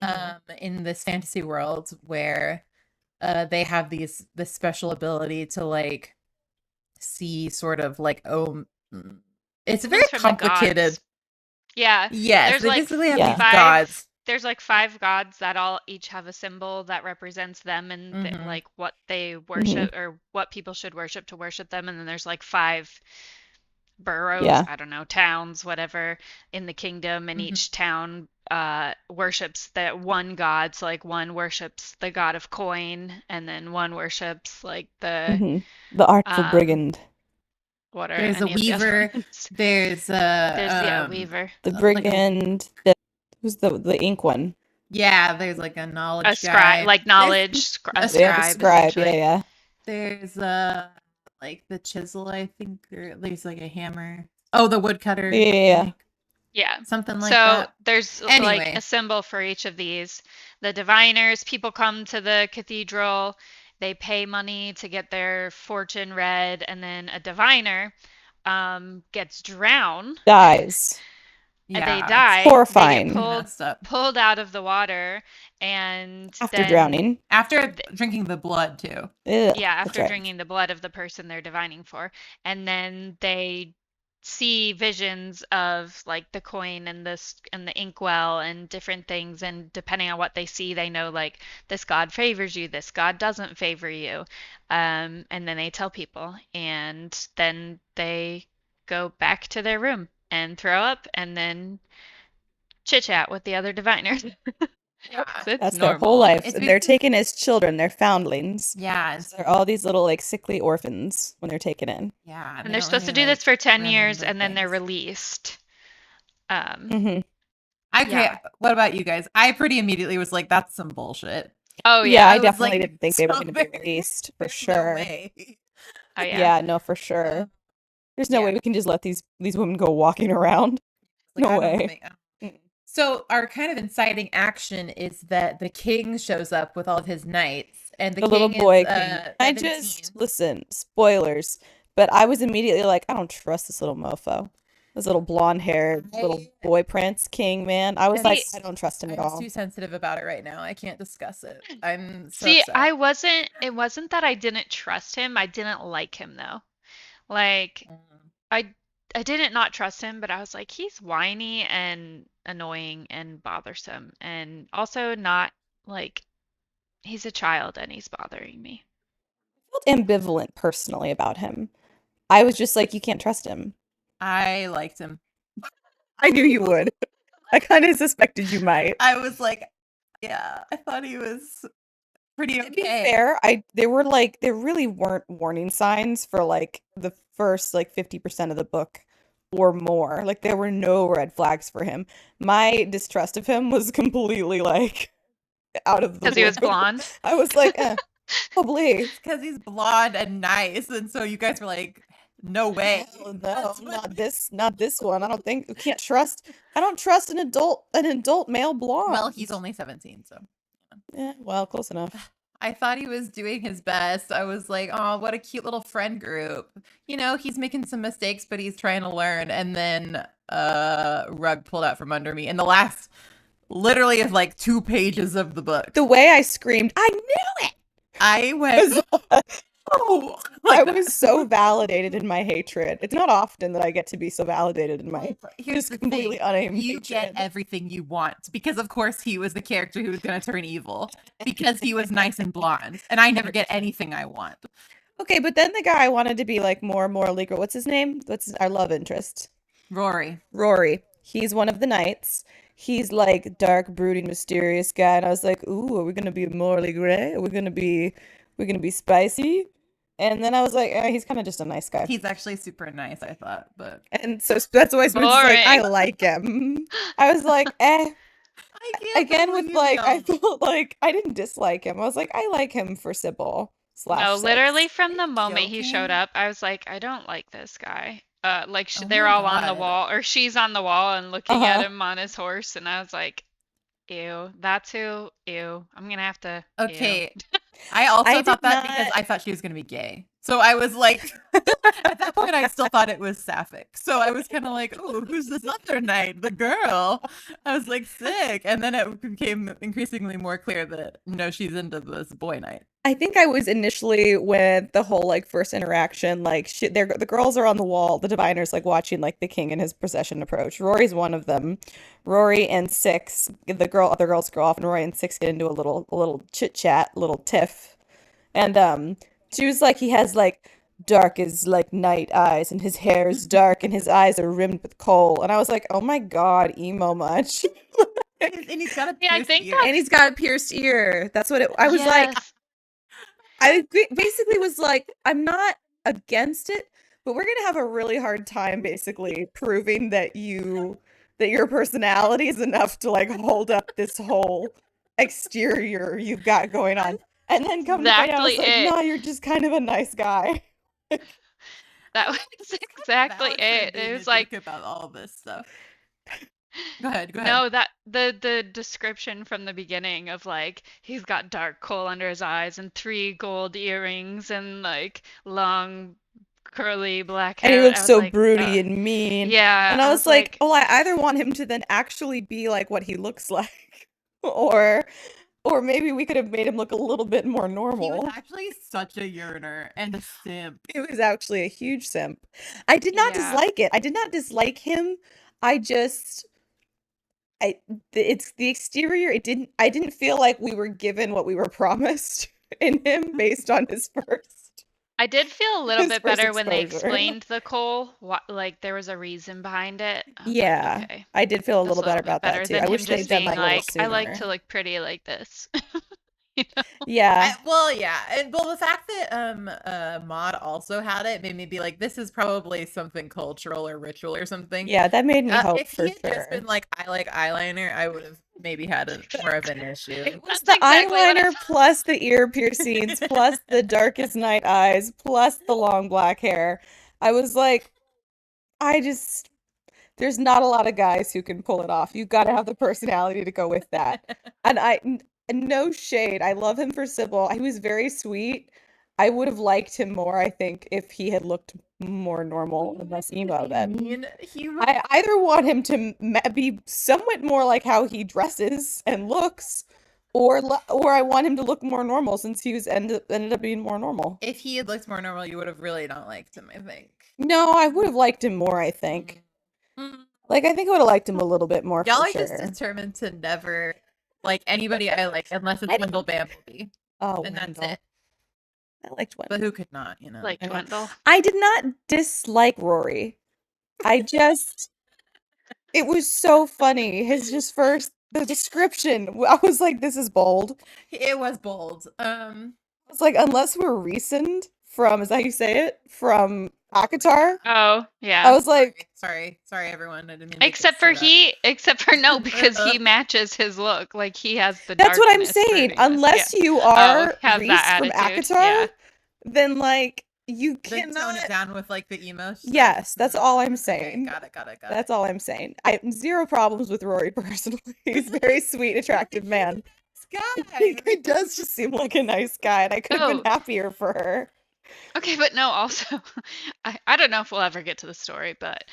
Mm-hmm. in this fantasy world where they have this special ability to like see sort of like it's very Comes from the complicated. gods. Yeah. Yes, There's they like basically have Yeah. these gods. There's like 5 gods that all each have a symbol that represents them and Mhm. like what they worship or what people should worship to worship them. And then there's like 5 boroughs, Yeah. I don't know, towns, whatever, in the kingdom, and each town worships that one god. So like one worships the god of coin, and then one worships like the The artful brigand. what are There's a any of the other weaver. ones? There's a weaver. The like a- brigand. Who's the ink one? Yeah, there's like a knowledge A guy. scribe, like knowledge, a a scribe, scribe. essentially. Yeah. There's like the chisel, I think, or there's like a hammer. Oh, the woodcutter. Yeah. Yeah. Something like So that. there's Anyway. like a symbol for each of these. The diviners, people come to the cathedral, they pay money to get their fortune read, and then a diviner gets drowned. Dies. And they Yeah, die. It's horrifying. They get messed up. pulled out of the water, and After then, drowning. After drinking the blood too. Ugh, yeah, that's after right. drinking the blood of the person they're divining for, and then they see visions of like the coin and the inkwell and different things, and depending on what they see, they know like this god favors you, this god doesn't favor you, and then they tell people, and then they go back to their room and throw up, and then chit chat with the other diviners. Yeah. That's their whole normal. life. It's And they're basically- taken as children. They're foundlings. Yeah. So they're all these little like sickly orphans when they're taken in. Yeah. And they're supposed to do this for 10 years, remember and then they're things. released. Mm-hmm. Yeah. What about you guys? I pretty immediately was like, that's some bullshit. Oh Yeah, yeah. I was definitely like, didn't think they were so going to be very- released for There's sure. No way. Oh yeah. Yeah, no, for sure. There's no Yeah. way we can just let these women go walking around. Like, No I don't way. think- So our kind of inciting action is that the king shows up with all of his knights, and The little king boy is, king. I 17. just listen, spoilers, but I was immediately like, I don't trust this little mofo. This little blonde-haired little boy prince king, man. I was See, like, I don't trust him at I'm all. too sensitive about it right now. I can't discuss it. I'm so See, upset. it wasn't that I didn't trust him. I didn't like him though. Like I didn't not trust him, but I was like, he's whiny and annoying and bothersome, and also not like he's a child and he's bothering me. I felt ambivalent personally about him. I was just like, you can't trust him. I liked him. I knew you would. I kind of suspected you might. I was like, yeah, I thought he was pretty okay. To be fair, there really weren't warning signs for like the first like 50% of the book or more. Like there were no red flags for him. My distrust of him was completely like out of the Because he was blue. blonde. I was like, probably. Because he's blonde and nice, and so you guys were like, no way. Hell no, That's what- not this one. I don't trust an adult male blonde. Well, he's only 17, so. Yeah, well, close enough. I thought he was doing his best. I was like, oh, what a cute little friend group. You know, he's making some mistakes, but he's trying to learn. And then rug pulled out from under me in the last literally of like 2 pages of the book. The way I screamed, I knew it. I went, oh, I was so validated in my hatred. It's not often that I get to be so validated in my Here's just the completely thing. unaimed You get hatred. everything you want because, of course, he was the character who was going to turn evil because he was nice and blonde, and I never get anything I want. Okay, but then the guy wanted to be like more legal. What's his name? Our love interest? Rory. He's one of the knights. He's like dark, brooding, mysterious guy, and I was like, "Ooh, are we gonna be morally gray? Are we gonna be spicy?" And then I was like, "He's kind of just a nice guy." He's actually super nice, I thought, but And so that's why I was like, I like him. I was like, I can't Again with believe like, I him. felt like I didn't dislike him. I was like, I like him for Sybil. No, slash literally sex. from the moment he showed Joking? up, I was like, I don't like this guy. Like Oh they're my all on the God. wall, or she's on the wall and looking at Uh-huh. him on his horse, and I was like, ew, that's who, ew. I'm gonna have to, ew. Okay. I I also did thought that because not. I thought she was going to be gay. So I was like, at that point, I still thought it was sapphic. So I was kind of like, oh, who's this other knight? The girl. I was like, sick. And then it became increasingly more clear that, no, she's into this boy knight. I think I was initially with the whole like first interaction, like the girls are on the wall, the diviners like watching like the king and his procession approach. Rory's one of them. Rory and Six, other girls go off, and Rory and Six get into a little chit chat, a little tiff, and she was like, he has like dark as like night eyes, and his hair is dark, and his eyes are rimmed with coal, and I was like, oh my God, emo much. And he's got a Yeah, I pierced think ear. And he's got a pierced ear. That's what I was like. yes, I basically was like, I'm not against it, but we're gonna have a really hard time basically proving that your personality is enough to like hold up this whole exterior you've got going on. And then come to find out, I was exactly like, it. no, you're just kind of a nice guy. That was exactly Valid for it. being It a was like, dick about all this stuff. Go ahead. no, that the description from the beginning of like he's got dark coal under his eyes and three gold earrings and like long curly black And he hair. looks I was so like, broody and mean. yeah, And I I was was like, like, oh, I either want him to then actually be like what he looks like, or maybe we could have made him look a little bit more He normal. was actually such a yearner and a simp. It was actually a huge simp. I did not yeah. dislike it. I did not dislike him. I just it's the exterior. I didn't feel like we were given what we were promised in him based on I did feel a little his bit first better when they exposure. explained the coal, like there was a reason behind it. I was like, Yeah, okay, I did feel a that's little a better little bit about that better too. than I him wish they'd just done being that a little like, I like sooner. to look pretty like this. You know? Yeah. Well, yeah, and well, the fact that Maud also had it made me be like, this is probably something cultural or ritual or something. Yeah, that made me hope If for he had just been sure. like, I like eyeliner, I would have maybe had more of an issue. It was That's the exactly what I eyeliner thought. plus the ear piercings plus the darkest night eyes plus the long black hair. I was like, I just there's not a lot of guys who can pull it off. You got to have the personality to go with that. And no shade. I love him for Sybil. He was very sweet. I would have liked him more, I think, if he had looked more normal and less emo then. mean, he was I either want him to be somewhat more like how he dresses and looks, or I want him to look more normal since he was ended up being more normal. if he had looked more normal, you would have really not liked him, I think. No, I would have liked him more, I think. Like, I think I would have liked him a little bit more Y'all for are just sure. determined to never like anybody I like unless it's I didn't- Wendell Bamblebee. Oh, And that's Wendell. it. I liked But Wendell. who could not, you know? Like I know. Wendell. I did not dislike Rory. I just it was so funny. The description. I was like, this is bold. It was bold. It's like, unless we're rescind from, is that how you say it? From Akatar? Oh, I yeah. was like, sorry everyone. I didn't mean to Except for no, because he matches his look. Like he has the that's what I'm darkness saying. broodiness. Unless Yeah. you are have Reese that from attitude. Akatar, Yeah. then like you Then tone cannot. it down with like the emo stuff. Yes, that's all I'm Okay, saying. got it. That's all I'm saying. I have zero problems with Rory personally. He's a very sweet, attractive man. This guy. He does just seem like a nice guy, and I could have been Oh. happier for her. Okay, but no, also, I don't know if we'll ever get to the story, but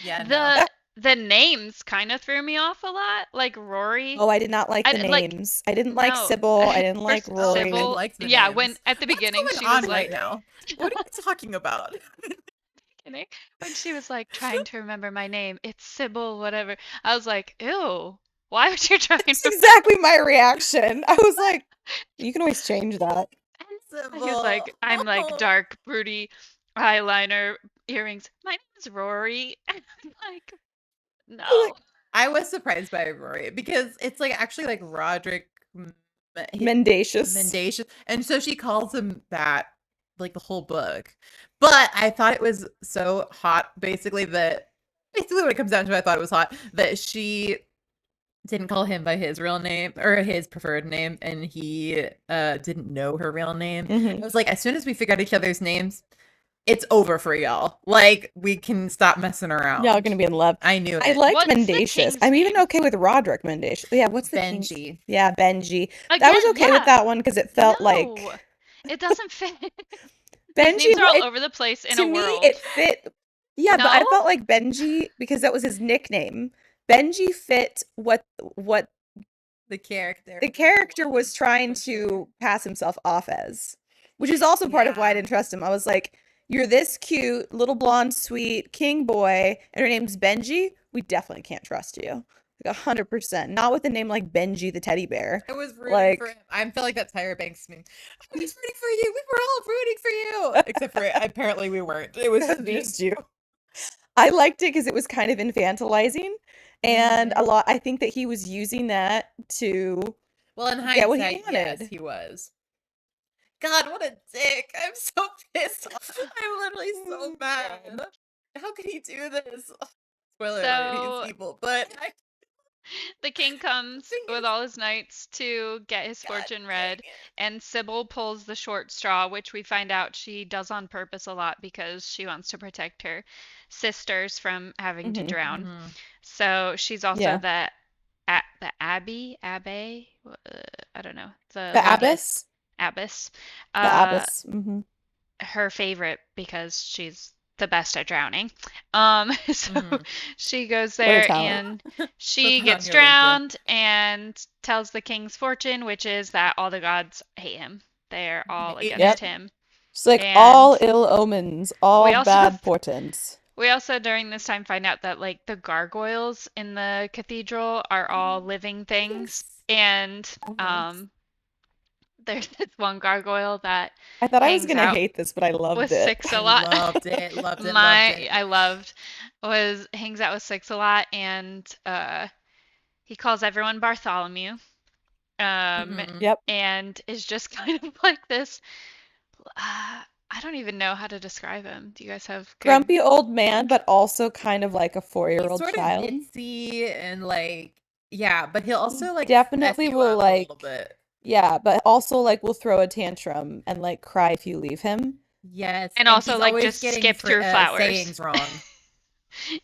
Yeah, no. the names kind of threw me off a lot. Like Rory. Oh, I did not like the like, I didn't like no. Sybil. I didn't like First, Rory. Sybil, liked the yeah, names. when at the beginning What's she going was on like, right now? What are you talking about? when she was like trying to remember my name, it's Sybil, whatever. I was like, ew, why would you try That's to? exactly my reaction. I was like, you can always change that. He was like, I'm like dark, broody, eyeliner, earrings. My name is Rory. And I'm like, no. I was surprised by Rory because it's like actually like Roderick Mendacious. and so she calls him that like the whole book. But I thought it was so hot, basically what it comes down to, I thought it was hot that she didn't call him by his real name or his preferred name, and he didn't know her real name. I was like, as soon as we figure out each other's names, it's over for y'all. Like, we can stop messing around. Y'all gonna be in love. I knew it. I liked What's the Mendacious. king's I'm even name? okay with Roderick Mendacious. Yeah, what's the king's? Benji. Yeah, Benji. I Again, was okay yeah. with that one because it felt like No, it doesn't fit. Benji. These names are all it- over the place in to a me, world. it fit. Yeah, but I No? felt like Benji because that was his nickname. Benji fit what The character. the character was trying to pass himself off as, which is also part of why I Yeah. didn't trust him. I was like, you're this cute, little blonde, sweet king boy, and her name's Benji. We definitely can't trust you. Like 100%. Not with a name like Benji the teddy bear. I was rooting Like- for him. I felt like that Tyra Banks meme. I was rooting for you. We were all rooting for you. Except for apparently we weren't. It was just me. Just you. I liked it because it was kind of infantilizing, and a lot. I think that he was using that to. Well, in Get what he hindsight, yes, wanted. he was. God, what a dick. I'm so pissed off. I'm literally so mad. How could he do this? Spoiler alert, So- he's evil. But The king comes Dang with it. all his knights to get his God fortune dang read, it. and Sybil pulls the short straw, which we find out she does on purpose a lot because she wants to protect her sisters from having to Mhm. drown. Mhm. So she's also Yeah. the abbey, I don't know, The abbess. abbess, The abbess. her favorite because she's the best at drowning. So Mhm. she goes a there talent. and she Look gets on your LinkedIn. drowned and tells the king's fortune, which is that all the gods hate him. They're all Yep. against him. She's like And all ill omens, all we also- bad portents. We also during this time find out that like the gargoyles in the cathedral are all living things, and there's this one gargoyle that I thought I was hangs gonna out hate this, but I loved with it. Six a I lot. loved it, loved it, My loved it. I loved was hangs out with Six a lot, and he calls everyone Bartholomew, Mhm. Yep. and is just kind of like this. I don't even know how to describe him. Do you guys have good- Grumpy old man, but also kind of like a He's 4-year-old sort of child. ditzy and like, yeah, but he'll also like definitely F you will, up a little like- bit. Yeah, but also like will throw a tantrum and like cry if you leave him. Yes, And also, he's like, always just getting skip through flowers. sayings wrong.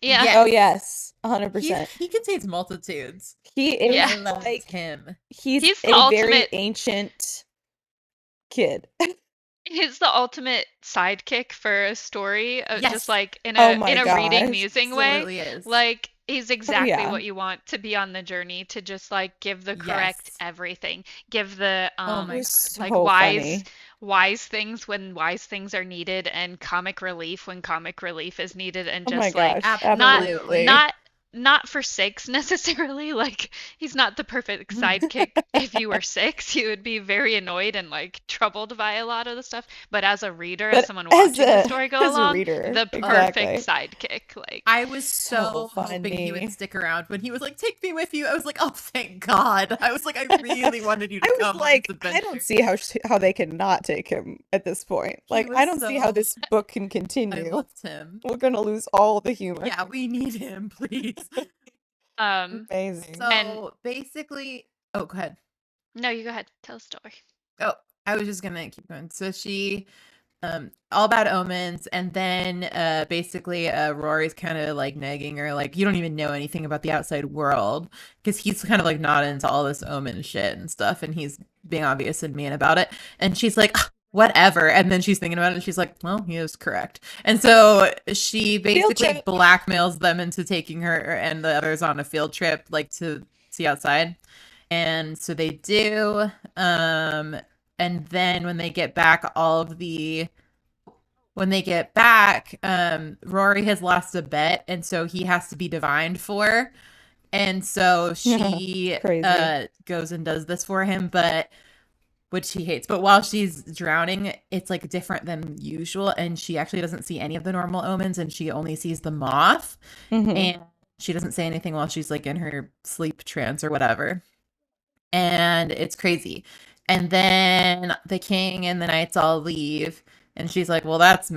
Yeah. Yes. Oh yes, 100%. He contains multitudes. He is Yeah. I loved like him. he's He's the a very ultimate- ancient kid. He's the ultimate sidekick for a story, Yes. just like in Oh a my in a reading gosh. musing way. Absolutely is. Like he's exactly yeah. what you want to be on the journey, to just like give the correct Yes. everything, give the Oh It my was God. so like wise funny. wise things when wise things are needed, and comic relief when comic relief is needed, and Oh my just like gosh, not absolutely. not for Six necessarily. Like he's not the perfect sidekick. If you were Six, you would be very annoyed and like troubled by a lot of the stuff. But as a reader, But as someone watching the story go as a along, reader, the exactly. perfect sidekick. Like I was So so hoping he funny. would stick around when he was like, "Take me with you." I was like, "Oh, thank God!" I was like, "I really wanted you to I was come on like, this I adventure." don't see how they can not take him at this point. He Like, was I don't see how so- this book can I continue. loved him. We're gonna lose all the humor. Yeah, we need him, please. Amazing. So And- basically, oh, go ahead. no, you go ahead, tell a story. Oh, I was just gonna keep going. So she, all bad omens, and then basically Rory's kind of like nagging her, like, you don't even know anything about the outside world, because he's kind of like not into all this omen shit and stuff, and he's being obvious and mean about it. And she's like, whatever. And then she's thinking about it, and she's like, well, he is correct. And so she basically trip. blackmails them into taking her and the others on a field trip, like to see outside. And so they do. And then when they get back, Rory has lost a bet, and so he has to be divined for. And so she Crazy. goes and does this for him, but which he hates. But while she's drowning, it's like different than usual, and she actually doesn't see any of the normal omens, and she only sees the moth. Mhm. And she doesn't say anything while she's like in her sleep trance or whatever. And it's crazy. And then the king and the knights all leave, and she's like, well, that's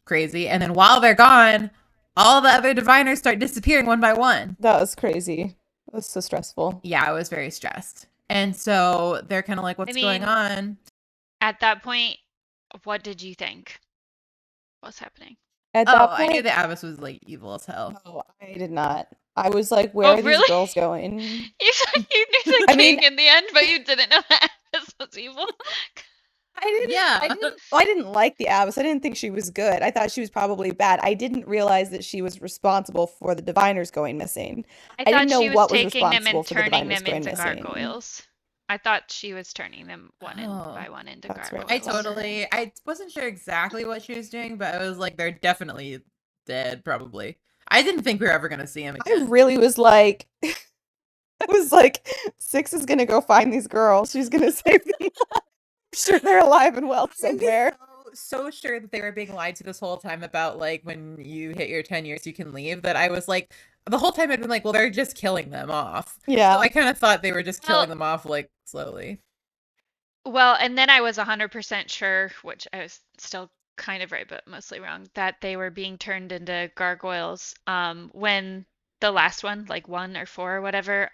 crazy. And then while they're gone, all the other diviners start disappearing one by one. That was crazy. It was so stressful. Yeah, I was very stressed. And so they're kind of like, what's going mean- on? At that point, what did you think was happening? At Oh, that I knew point, the Abbess was like evil as hell. oh, I did not. I was like, where Oh, are these really? girls going? You said you knew the I king mean- in the end, but you didn't know that Alice was evil. I didn't. Yeah. I didn't like the Abbess. I didn't think she was good. I thought she was probably bad. I didn't realize that she was responsible for the diviners going missing. I didn't thought know she was what was taking them responsible and for the turning diviners them going into missing. gargoyles. I thought she was turning them one Oh, by one into that's right. gargoyles. I wasn't sure exactly what she was doing, but I was like, they're definitely dead, probably. I didn't think we were ever going to see him I again. really was like, I was like, Six is gonna go find these girls. She's gonna save them. I'm sure they're alive and well somewhere. So sure that they were being lied to this whole time about like when you hit your 10 years you can leave, that I was like, the whole time I'd been like, well, they're just killing them off. Yeah. So I kind of thought they were just killing Well- them off like slowly. Well, and then I was 100% sure, which I was still kind of right, but mostly wrong, that they were being turned into gargoyles when the last one, like 1 or 4 or whatever,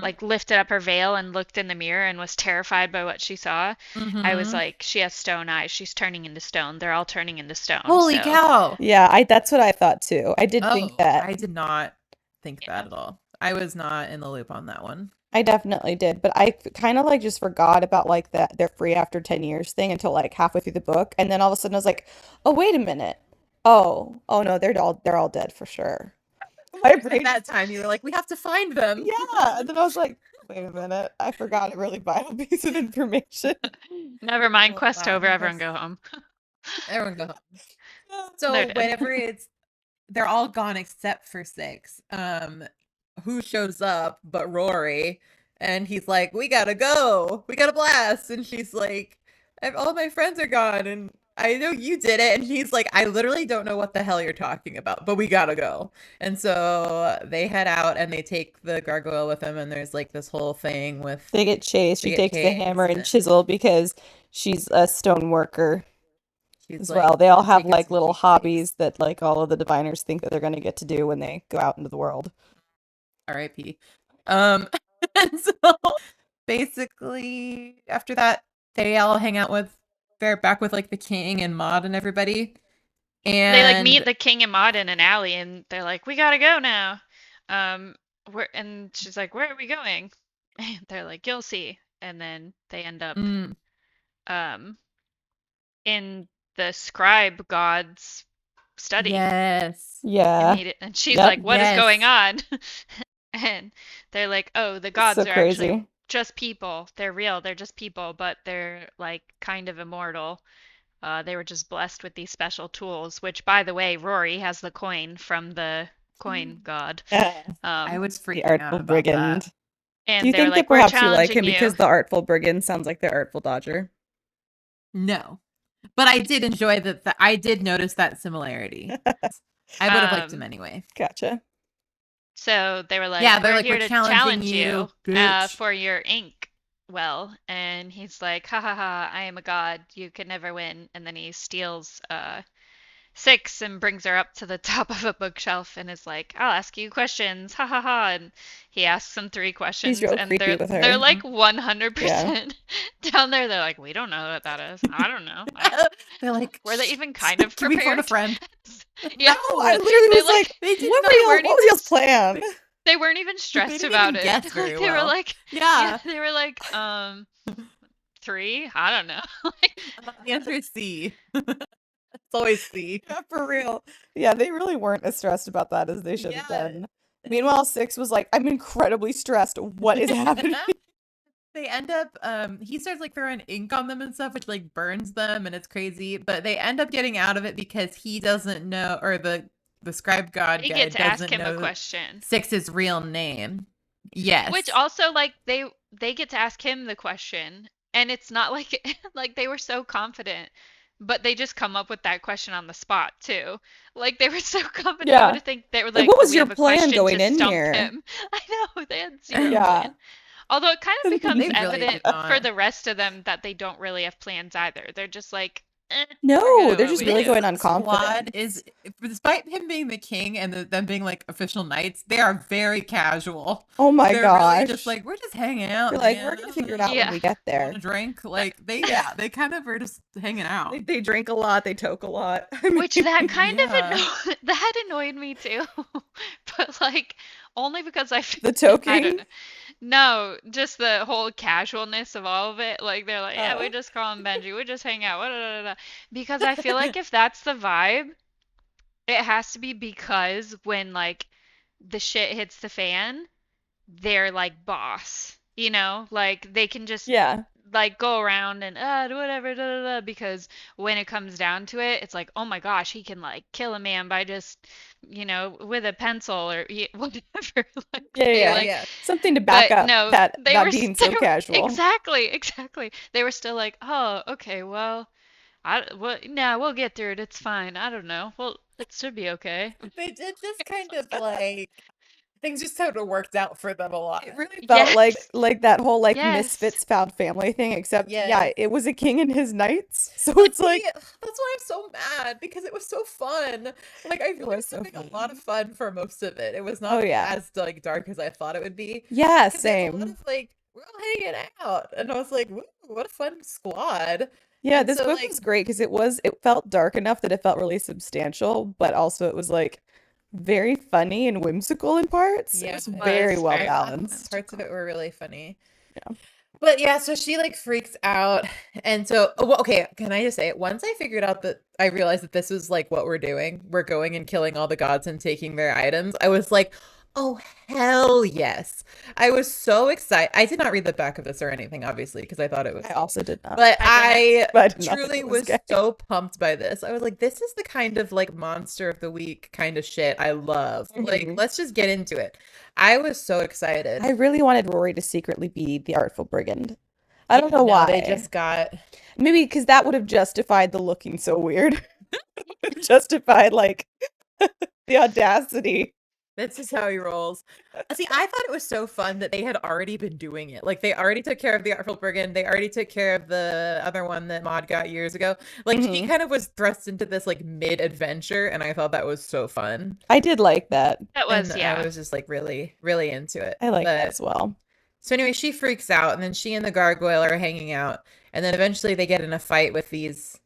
like lifted up her veil and looked in the mirror and was terrified by what she saw. I was like, she has stone eyes. She's turning into stone. They're all turning into stone. holy so- cow. Yeah, that's what I thought too. I did think that. I did not think Yeah. that at all. I was not in the loop on that one. I definitely did, but I kind of like just forgot about like that they're free after 10 years thing until like halfway through the book, and then all of a sudden I was like, "Oh, wait a minute. Oh no, they're all dead for sure." My At brain that time you were like, we have to find them. Yeah, and then I was like, "Wait a minute. I forgot a really vital piece of information." Never mind, Oh, quest wow, over, everyone that's- go home. Everyone go home. So They're dead. whenever they're all gone except for Six. Who shows up but Rory? And he's like, we gotta go. We gotta blast. And she's like, all my friends are gone and I know you did it. And he's like, I literally don't know what the hell you're talking about, but we gotta go. And so they head out and they take the gargoyle with them. And there's like this whole thing with They get chased. They She get takes the hammer chased and and- chisel because she's a stone worker she's as like, well. They all have taking like some little cheap hobbies that like all of the diviners think that they're going to get to do when they go out into the world. R.I.P. And so basically after that, they all hang out with, they're back with like the king and Maud and everybody. And They like meet the king and Maud in an alley, and they're like, "We gotta go now." And she's like, "Where are we going?" And they're like, "You'll see." And then they end up Mm, in the scribe god's study. yes. Yeah. And she's Yep. like, "What is going Yes. on?" And they're like, "Oh, the gods So are actually crazy. just people. They're real. They're just people, but they're like kind of immortal. They were just blessed with these special tools, which, by the way, Rory has the coin from the coin god. I was The freaking out Artful about Brigand. that. And Do you they're think like, that "We're perhaps you like challenging him you." because the Artful Brigand sounds like the Artful Dodger? No. But I did enjoy that. I did notice that similarity. I would have liked him anyway. Gotcha. So they were like, Yeah, they're "We're like, here "We're to challenging challenge you, you bitch." for your ink well." And he's like, "Ha ha ha, I am a god. You can never win." And then he steals Six and brings her up to the top of a bookshelf and is like, "I'll ask you questions. Ha ha ha." And he asks them 3 questions, real and creepy with her. they're like 100% down there. They're like, "We don't know what that is. I don't know." They're like, Were they "Shh, even kind of can we phone a prepared? friend?" Yeah. No, I literally They, was like, They did what not- were weren't what was even y'all's plan? They weren't even stressed didn't about even it. guess Like, very they were well. like, Yeah. they were like, 3? I don't know. Like, The answer is C. It's always C. Yeah, for real. Yeah, they really weren't as stressed about that as they should have Yeah. been. Meanwhile, Six was like, I'm incredibly stressed. What is happening? They end up he starts like throwing ink on them and stuff, which like burns them, and it's crazy, but they end up getting out of it because he doesn't know, or the scribe god they guy get to ask doesn't him a know question. Six's real name. Yes. Which also, like, they get to ask him the question, and it's not like like they were so confident, but they just come up with that question on the spot too. Like they were so confident. Yeah. I would think they were Like, like, what was "We your have a plan question going to in stump here?" him." I know they had zero Yeah. plan. Although it kind of They becomes really evident did not. for the rest of them that they don't really have plans either. They're just like, No, gonna they're what just we really do. going on Squad confidence. is, despite him being the king and them being like official knights, they are very casual. Oh my They're really just gosh. like, we're just hanging out, They're like, man. we're gonna figure it out when Yeah. we get Want there. a drink? Like Yeah. they kind of are just hanging out. They drink a lot, they toke a lot. I mean, Which that kind Yeah. of that annoyed me too. But like only because I the I don't toking. know. No, just the whole casualness of all of it. Like they're like, yeah, we Oh. just call him Benji. We just hang out. Because I feel like if that's the vibe, it has to be because when like the shit hits the fan, they're like boss. You know, like they can just Yeah. like go around and whatever because when it comes down to it, it's like, oh my gosh, he can like kill a man by just with a pencil or whatever. Like Yeah, they yeah. like Yeah. Something to back but up no, that they that were being they so were casual. exactly. They were still like, oh, okay, well, no, we'll get through it. It's fine. I don't know. Well, it should be okay. They did just kind of like things just sort of worked out for them a lot. It really felt Yes. like that whole like Yes. misfits found family thing, except yeah, Yes. it was a king and his knights. So But it's like see, that's why I'm so mad because it was so fun. Like I really was so having a fun. lot of fun for most of it. It was Oh not yeah. as like dark as I thought it would be. Yeah, 'Cause there's a lot same. of like we're all hanging out, and I was like, "Woo, what a fun squad!" Yeah, And this so book like was great because it felt dark enough that it felt really substantial, but also it was like very funny and whimsical in parts. It Yeah, was it very was well very balanced. parts of it were really funny. Yeah. But yeah, so she like freaks out. And so, well, okay, can I just say, once I figured out that I realized that this was like what we're doing, we're going and killing all the gods and taking their items, I was like, oh, hell yes. I was so excited. I did not read the back of this or anything, obviously, because I thought it was. I also did not. But I I But I did not think truly it was was gay. so pumped by this. I was like, this is the kind of like monster of the week kind of shit I love. Like, Mhm. let's just get into it. I was so excited. I really wanted Rory to secretly be the Artful Brigand. I don't know No, why. they just got. Maybe because that would have justified the looking so weird. Justified like the audacity. That's just how he rolls. See, I thought it was so fun that they had already been doing it. Like they already took care of the Artful Brigand. They already took care of the other one that Maud got years ago. Like she Mhm. kind of was thrust into this like mid-adventure, and I thought that was so fun. I did like that. That was And yeah. I was just like really, really into it. I like that But as well. so anyway, she freaks out, and then she and the gargoyle are hanging out, and then eventually they get in a fight with these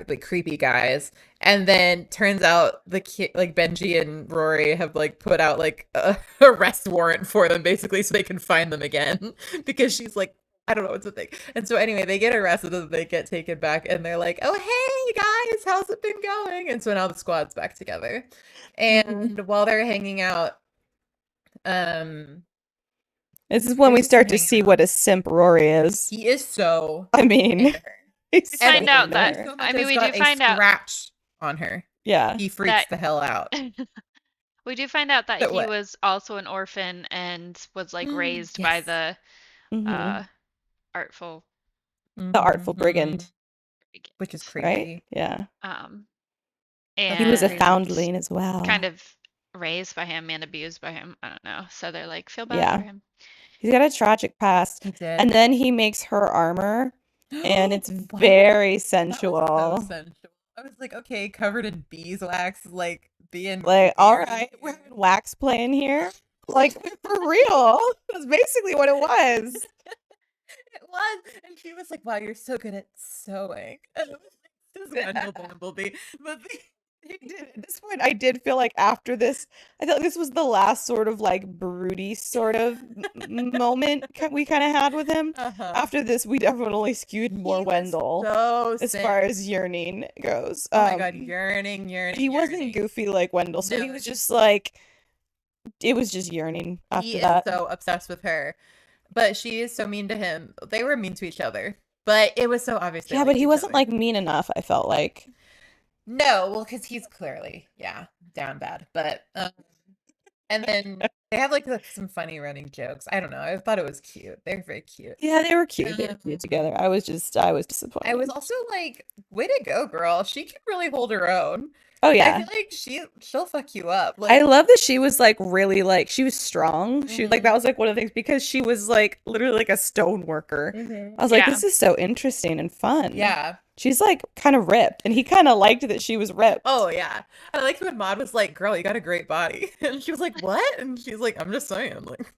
like creepy guys, and then turns out the kid like Benji and Rory have like put out like a arrest warrant for them basically so they can find them again because she's like I don't know what to think. And so anyway, they get arrested and they get taken back, and they're like, oh hey guys, how's it been going? And so now the squad's back together, and while they're hanging out, This is when we Who's start to hanging see out? what a simp Rory is. he is so I mean, into her. he's We find so out into that- her. So much I mean, as we got do a find out- scratch on her. Yeah. He freaks That- the hell out. We do find out that But he what? was also an orphan and was like raised by Yes. the Mhm. artful The Artful Brigand, Which is right? crazy. Yeah. and He was a And- foundling as well. kind of raised by him and abused by him. I don't know. So they're like feel bad Yeah. for him. He's got a tragic past. He did. And then he makes her armor, and it's What? very That was sensual. so sensual. I was like, okay, covered in beeswax, like being Like, all weird. right, we're having wax playing here. Like, for real. That's basically what it was. It was. And she was like, wow, you're so good at sewing. And it was like, this is Wendell Bumblebee. But At this point, I did feel like after this, I felt like this was the last sort of like broody sort of moment we kind of had with him. uh-huh. After this, we definitely skewed more He was Wendell so as sick. far as yearning goes. Oh my god, yearning. He wasn't yearning. goofy like Wendell, so he No. was just like, it was just yearning after He that. is so obsessed with her, but she is so mean to him. They were mean to each other, but it was so obvious. they Yeah, but liked he each wasn't other. like mean enough, I felt like. No, well, because he's clearly down bad. But and then they have like some funny running jokes. I don't know. I thought it was cute. They're very cute. Yeah, they were cute. They were cute together. I was disappointed. I was also like, way to go, girl. She can really hold her own. Oh I yeah. feel like she'll fuck you up. Like, I love that she was like really like she was strong. She like Mhm. that was like one of the things because she was like literally like a stone worker. Mhm. I was like, Yeah. this is so interesting and fun. Yeah. She's like kind of ripped, and he kind of liked that she was ripped. Oh yeah, I liked when Maud was like, "Girl, you got a great body," and she was like, "What?" And she's like, "I'm just saying." Like,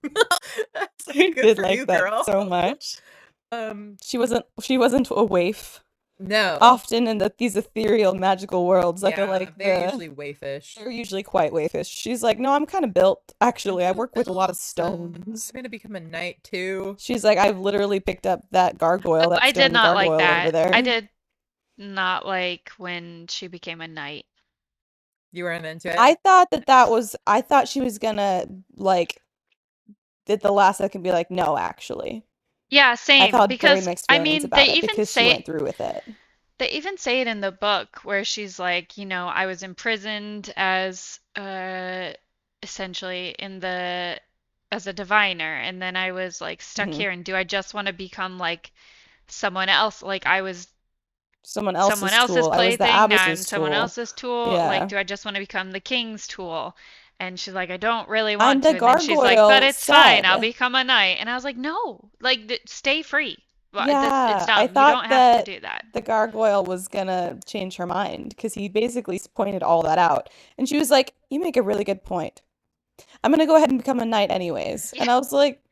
that's I good did for like you, that girl. so much. Um, She wasn't a waif. no. Often in these ethereal magical worlds, I feel Yeah, like they're usually wayfish. they're usually quite waifish. She's like, no, I'm kind of built. Actually, I work with a lot of stones. I'm gonna become a knight too. She's like, I've literally picked up that gargoyle, that I did stone not like gargoyle over that. there. I did not like when she became a knight. You weren't into it. I thought she was gonna like at the last second be like, no, actually. Yeah, I same. thought very Because mixed I feelings mean, about it because she went through with it. they even say it in the book where she's like, you know, I was imprisoned as essentially as a diviner, and then I was like stuck Mhm. here, and do I just want to become like someone else? Like I was Someone someone else's else's tool. I was the plaything, now I'm Abbess's someone tool. else's tool. Yeah. Like, do I just want to become the king's tool? And she's like, I don't really I'm want the to. And then she's like, but gargoyle it's fine. I'll said. become a knight. And I was like, no, like, stay free. Well, Yeah, it's I done. You thought don't have that to do that. the gargoyle was gonna change her mind because he basically pointed all that out. And she was like, you make a really good point. I'm gonna go ahead and become a knight anyways. And I was like,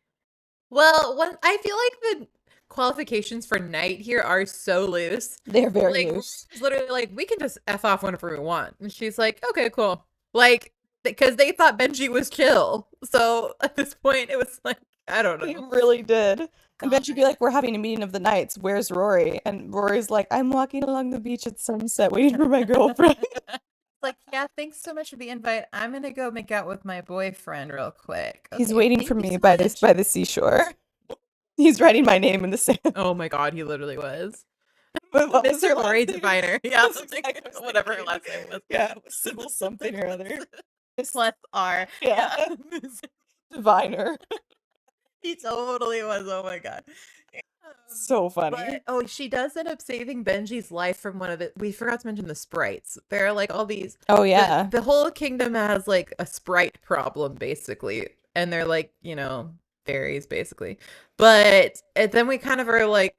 Well, I feel like the qualifications for knight here are so loose. they're very Like, loose. it's literally like, we can just F off whenever we want. And she's like, okay, cool. Like, because they thought Benji was chill. So at this point, it was like, I don't They know. really did. And God. Benji'd be like, we're having a meeting of the knights. Where's Rory? And Rory's like, I'm walking along the beach at sunset waiting for my girlfriend. Like, yeah, thanks so much for the invite. I'm gonna go make out with my boyfriend real quick. He's Okay, waiting thank for you me so by much. the seashore. He's writing my name in the sand. Oh my God, he literally was. What was her Mr. last Lori name? Diviner. Yeah, That's exactly what I was whatever her thinking. last name was. Yeah, Sybil something or other. Plus R. Yeah. Diviner. He totally was. Oh my God. So funny. But, oh, she does end up saving Benji's life from one of the. We forgot to mention the sprites. There are like all these. Oh yeah. The whole kingdom has like a sprite problem, basically. And they're like, fairies, basically. But then we kind of are like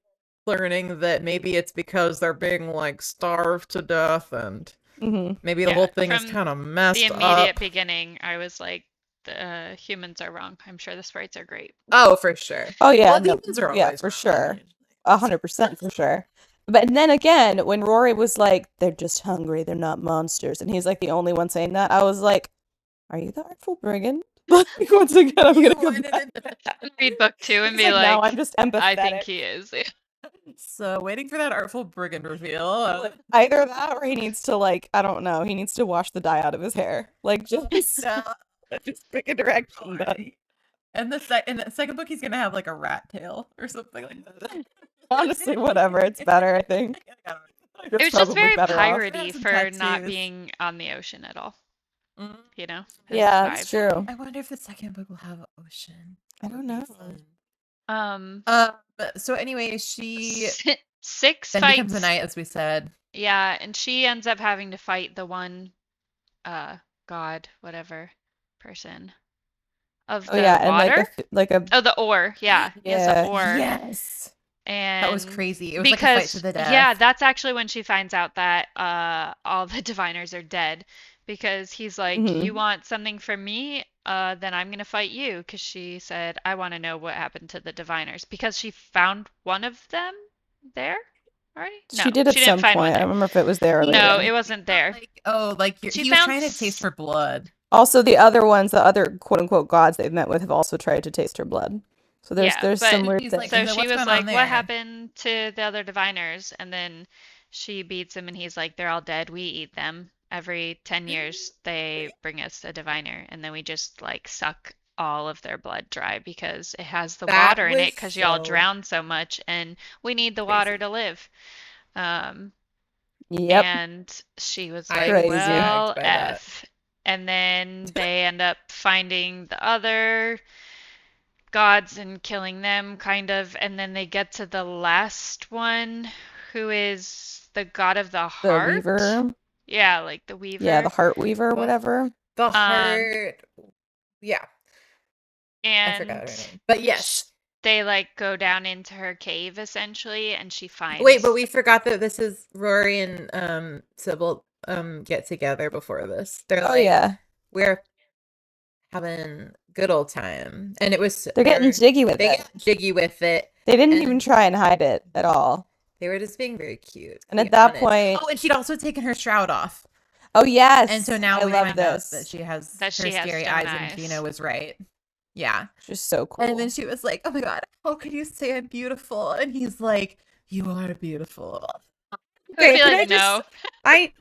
learning that maybe it's because they're being like starved to death, and Mhm. maybe the Yeah, whole thing is from kind of messed The immediate up. beginning, I was like, the humans are wrong. I'm sure the sprites are great. Oh, for sure. Oh yeah, Well, no, demons are yeah, always for wrong, sure. usually. 100% for sure. But then again, when Rory was like, they're just hungry, they're not monsters, and he's like the only one saying that, I was like, are you the artful brigand? Like, once again, I'm You gonna go wanted back. And read book 2 and He's be like, no, like, I'm just I think empathetic. he is. So waiting for that artful brigand reveal. Either that or he needs to like, I don't know, he needs to wash the dye out of his hair. Like just pick a direction, buddy. And the second book, he's gonna have like a rat tail or something like that. Honestly, whatever, it's better, I think. It was just very piratey Have some for not tattoos. being on the ocean at all. You know? His Yeah, it's vibe. true. I wonder if the second book will have an ocean. I don't know. But so anyway, she 6 then fights. becomes a knight, as we said. Yeah, and she ends up having to fight the one god, whatever person of Oh the yeah, and water. like a Oh, the oar. Yeah, he has Yeah. the oar. Yes, And that was crazy. It was like a fight to the death. yeah, that's actually when she finds out that all the diviners are dead, because he's like, Mhm. you want something from me? Then I'm gonna fight you, because she said, I want to know what happened to the diviners, because she found one of them there already. No, She did at she didn't some find one point. I there. don't remember if it was there or No, later. it wasn't there. Like She he was found trying to taste her blood. Also, the other ones, the other quote unquote gods they've met with have also tried to taste her blood. So there's Yeah, but some weird She's things. like, So "What's she was going on like, there?" what happened to the other diviners? And then she beats him, and he's like, they're all dead. We eat them. Every 10 years, they bring us a diviner, and then we just like suck all of their blood dry because it has the That water in it, was because y'all so drown so much, and we need the water to live. Yep. And she was I like, Crazy. well, gagged by that. F. And then they end up finding the other gods and killing them, kind of. And then they get to the last one, who is the god of the The heart. weaver. Yeah, like the weaver. Yeah, the heart weaver or Well, whatever. The heart. Yeah, I And forgot her name. But yes, they like go down into her cave essentially, and she finds. Wait, but we forgot that this is Rory and Sybil get together before this. They're Oh like, yeah, we're having good old time, and it was they're getting jiggy with they it. get jiggy with it. They didn't and- even try and hide it at all. They were just being very cute. to And be at that honest. point, oh, and she'd also taken her shroud off, oh yes, and so now I we love find out this. that she has That her she has scary stone eyes, eyes. and Gina was right. Yeah, Just so cool. and then she was like, "Oh my god, how could you say I'm beautiful?" And he's like, "You are beautiful." Who'd Okay, be can like, I no.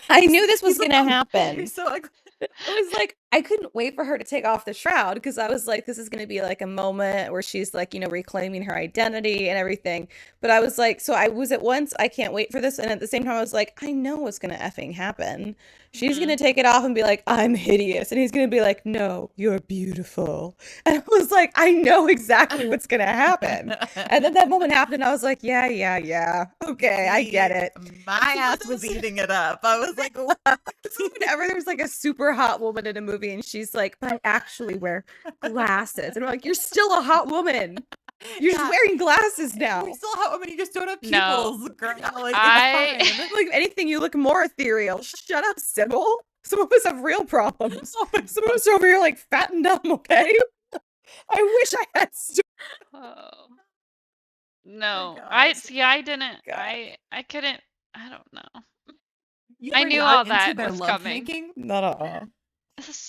I knew this was gonna You're happen. so ugly. I was like, I couldn't wait for her to take off the shroud because I was like, this is going to be like a moment where she's like, reclaiming her identity and everything. But I was like, so I was at once, I can't wait for this. And at the same time, I was like, I know what's going to effing happen. She's going to take it off and be like, I'm hideous. And he's going to be like, no, you're beautiful. And I was like, I know exactly what's going to happen. And then that moment happened. And I was like, yeah. Okay, I get it. My ass was eating it up. I was like, So whenever there's like a super hot woman in a movie and she's like, but I actually wear glasses. And I'm like, you're still a hot woman. You're just wearing glasses now. You're still hot woman. You just don't have No. pupils, girl. Like, I- it's fine. Like, if anything, you look more ethereal. Shut up, Sybil. Some of us have real problems. Oh my Some of us are over here like fat and dumb, okay? I wish I had Oh. No. God. I didn't. God. I couldn't. I don't know. You I were knew not all into that their was lovemaking? coming. Not at all.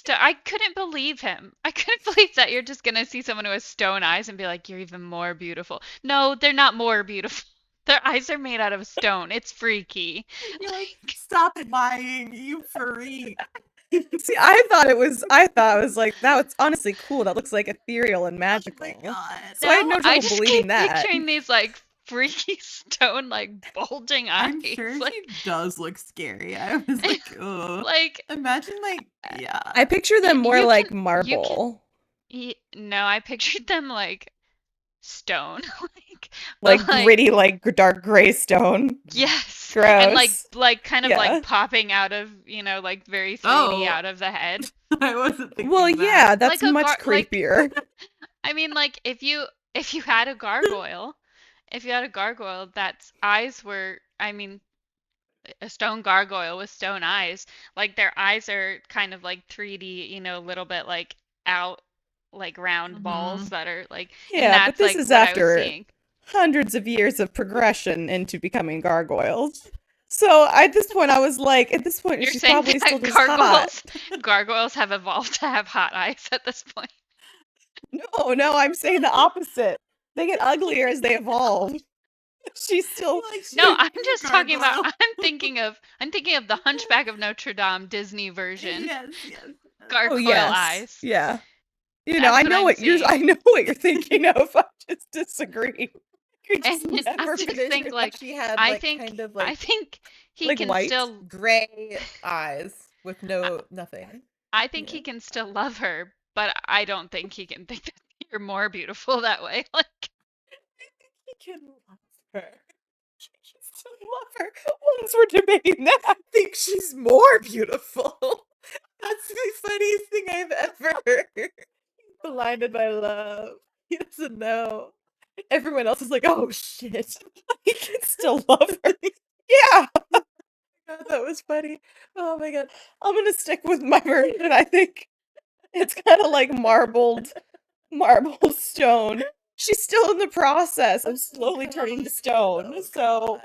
I couldn't believe him. I couldn't believe that you're just gonna see someone who has stone eyes and be like, you're even more beautiful. No, they're not more beautiful. Their eyes are made out of stone. It's freaky. You're like, stop lying, you freak. See, I thought it was like, that was honestly cool. That looks like ethereal and magical. Oh my god. So I had no trouble just believing keep that. picturing these like freaky stone, like bulging eyes. I'm sure like, she does look scary. I was like, ugh. like Imagine, like, yeah. I picture them more you like can- you marble. no, I pictured them like stone, Like but, gritty, like dark gray stone. yes, Gross. and like kind of Yeah. like popping out of like very 3D Oh. out of the head. I wasn't thinking Well, that. yeah, that's Like a much like- creepier. I mean, like if you had a gargoyle, that's eyes were, I mean, a stone gargoyle with stone eyes, like their eyes are kind of like 3D, a little bit like out, like round balls that are like, and Yeah, but that's this like is what I after was seeing. hundreds of years of progression into becoming gargoyles. So at this point, I was like, You're she's saying probably still that just hot. gargoyles have evolved to have hot eyes at this point. No, I'm saying the opposite. They get uglier as they evolve. She's still No, I'm just talking about. I'm thinking of the Hunchback of Notre Dame Disney version. Yes. Gargoyle oh yes, eyes. yeah. That's I what know I'm what you're. seeing. I know what you're thinking of. I just disagree. You just And I never just pictured think, that. like, she had I like think kind of I like think he Like can white? still. gray eyes with no nothing. I think Yeah. he can still love her, but I don't think he can think that you're more beautiful that way. Like, He can love her. I still love her. Once we're debating that. I think she's more beautiful. That's the funniest thing I've ever heard. He's blinded by love. He doesn't know. Everyone else is like, oh shit. He can still love her. Yeah, God, that was funny. Oh my god. I'm gonna stick with my version. I think it's kind of like marble stone. She's still in the process of slowly turning to stone. Oh, So God.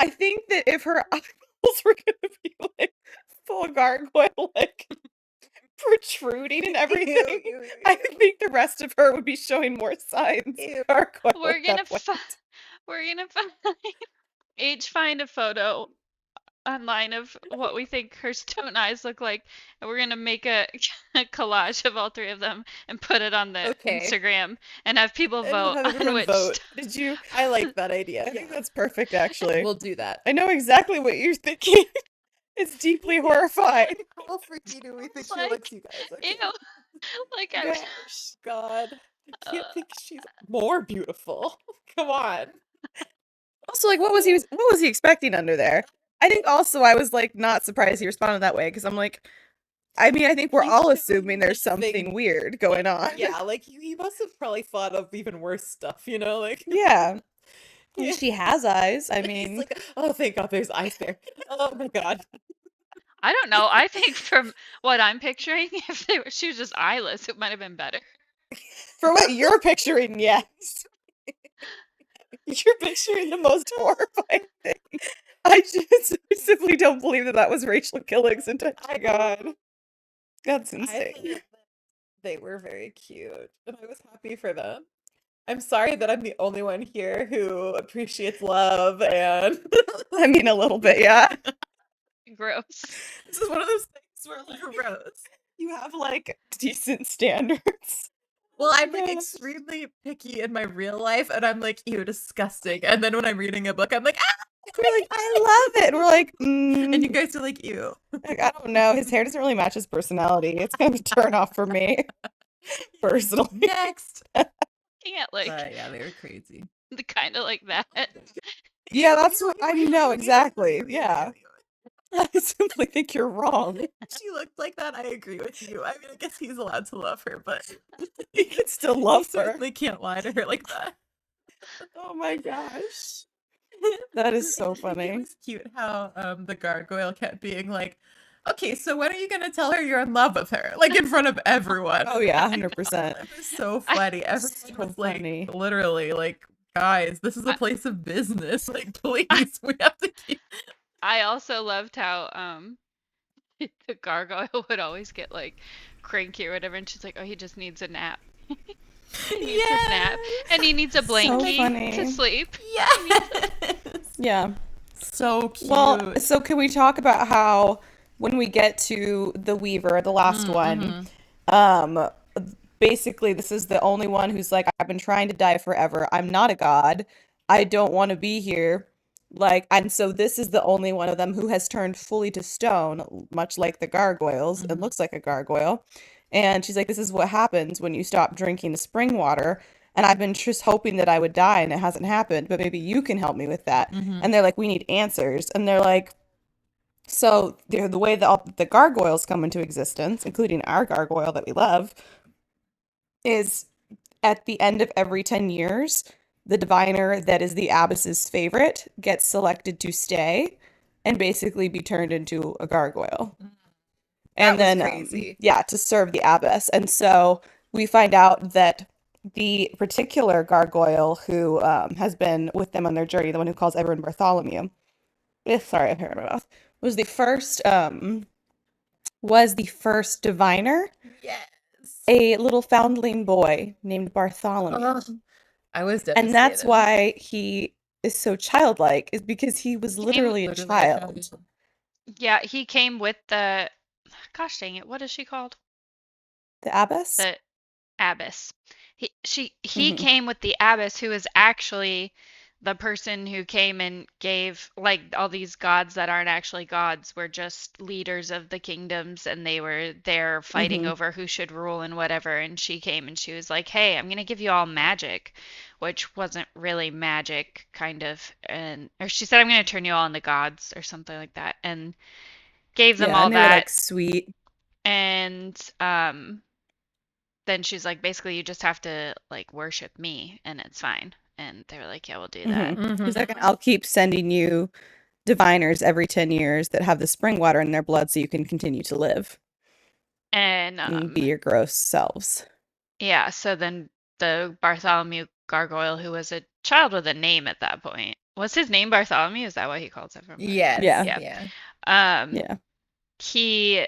I think that if her eyeballs were gonna be like full gargoyle, like protruding and everything, Ew, I think the rest of her would be showing more signs Ew. of gargoyle. we're at gonna that point. each find a photo online of what we think her stone eyes look like, and we're gonna make a collage of all three of them and put it on the Okay. Instagram and have people And vote have on everyone which. vote. Did you? I like that idea. I think that's perfect, actually. We'll do that. I know exactly what you're thinking. It's deeply horrifying. How freaky do we think she Like, looks, you guys? Okay. Ew. Like I Gosh, God. I can't Uh, think she's more beautiful. Come on. Also, like, what was he expecting under there? I think also I was like not surprised he responded that way because I'm like, I mean, I think we're He's all doing assuming there's nothing. something weird going on. Yeah, like he must have probably thought of even worse stuff, you know, like Yeah. Yeah. And she has eyes. I He's mean, like, oh, thank God, there's eyes there. Oh my God. I don't know. I think from what I'm picturing, if she was just eyeless, it might have been better. for what you're picturing, yes. You're picturing the most horrifying thing. I just simply don't believe that was Rachel Gillig's intention. I God. That's I insane. thought that they were very cute, and I was happy for them. I'm sorry that I'm the only one here who appreciates love and I mean, a little bit, yeah. Gross. this is one of those things where like gross. You have like decent standards. Well, I'm like Yes. extremely picky in my real life, and I'm like, ew, disgusting. And then when I'm reading a book, I'm like, ah! We're like, I love it. And we're like, And you guys are like, ew. like, I don't know. His hair doesn't really match his personality. It's kind of a turn off for me, personally. Next. Can't like But yeah, they were crazy. kind of like that. Yeah, that's what I know exactly. Yeah. I simply think you're wrong. She looked like that. I agree with you. I mean, I guess he's allowed to love her, but You can still he love her. certainly can't lie to her like that. Oh my gosh. That is so It funny. was cute how the gargoyle kept being like, okay, so when are you gonna tell her you're in love with her? Like in front of everyone. Oh yeah, 100%. It was so funny. Everyone So was like, funny. literally, like, guys, this is a place of business. Like, please, we have to keep. I also loved how the gargoyle would always get like cranky or whatever, and she's like, "Oh, he just needs a nap. He needs a nap, and he needs a blankie funny. to sleep." Yes. Yeah. So cute. Well, so can we talk about how when we get to the Weaver, the last one, basically this is the only one who's like, I've been trying to die forever. I'm not a god. I don't want to be here. Like, and so this is the only one of them who has turned fully to stone, much like the gargoyles. It looks like a gargoyle. And she's like, this is what happens when you stop drinking the spring water. And I've been just hoping that I would die and it hasn't happened, but maybe you can help me with that. And they're like, we need answers. And they're like, so the way that all the gargoyles come into existence, including our gargoyle that we love, is at the end of every 10 years, the diviner that is the abbess's favorite gets selected to stay and basically be turned into a gargoyle. And That was then, crazy. yeah, to serve the abbess. And so we find out that the particular gargoyle who has been with them on their journey, the one who calls everyone Bartholomew, sorry, I heard my mouth, was the first diviner, Yes. a little foundling boy named Bartholomew. Ugh. I was devastated. And that's why he is so childlike, is because he was literally a child. Yeah, he came with the. Gosh dang it! What is she called? The abbess? The abbess. He Mhm. came with the abbess, who is actually the person who came and gave, like, all these gods that aren't actually gods were just leaders of the kingdoms, and they were there fighting Mhm. over who should rule and whatever. And she came and she was like, "Hey, I'm gonna give you all magic," which wasn't really magic, kind of. And or she said, "I'm gonna turn you all into gods," or something like that, and gave them Yeah, all and they were that. like sweet. And then she's like, basically, you just have to like worship me and it's fine. And they were like, yeah, we'll do that. He's like, I'll keep sending you diviners every 10 years that have the spring water in their blood so you can continue to live And and be your gross selves. yeah, so then the Bartholomew gargoyle, who was a child with a name at that point, was his name Bartholomew? Is that why he calls everyone? Yes. Yeah. Yeah. Yeah. He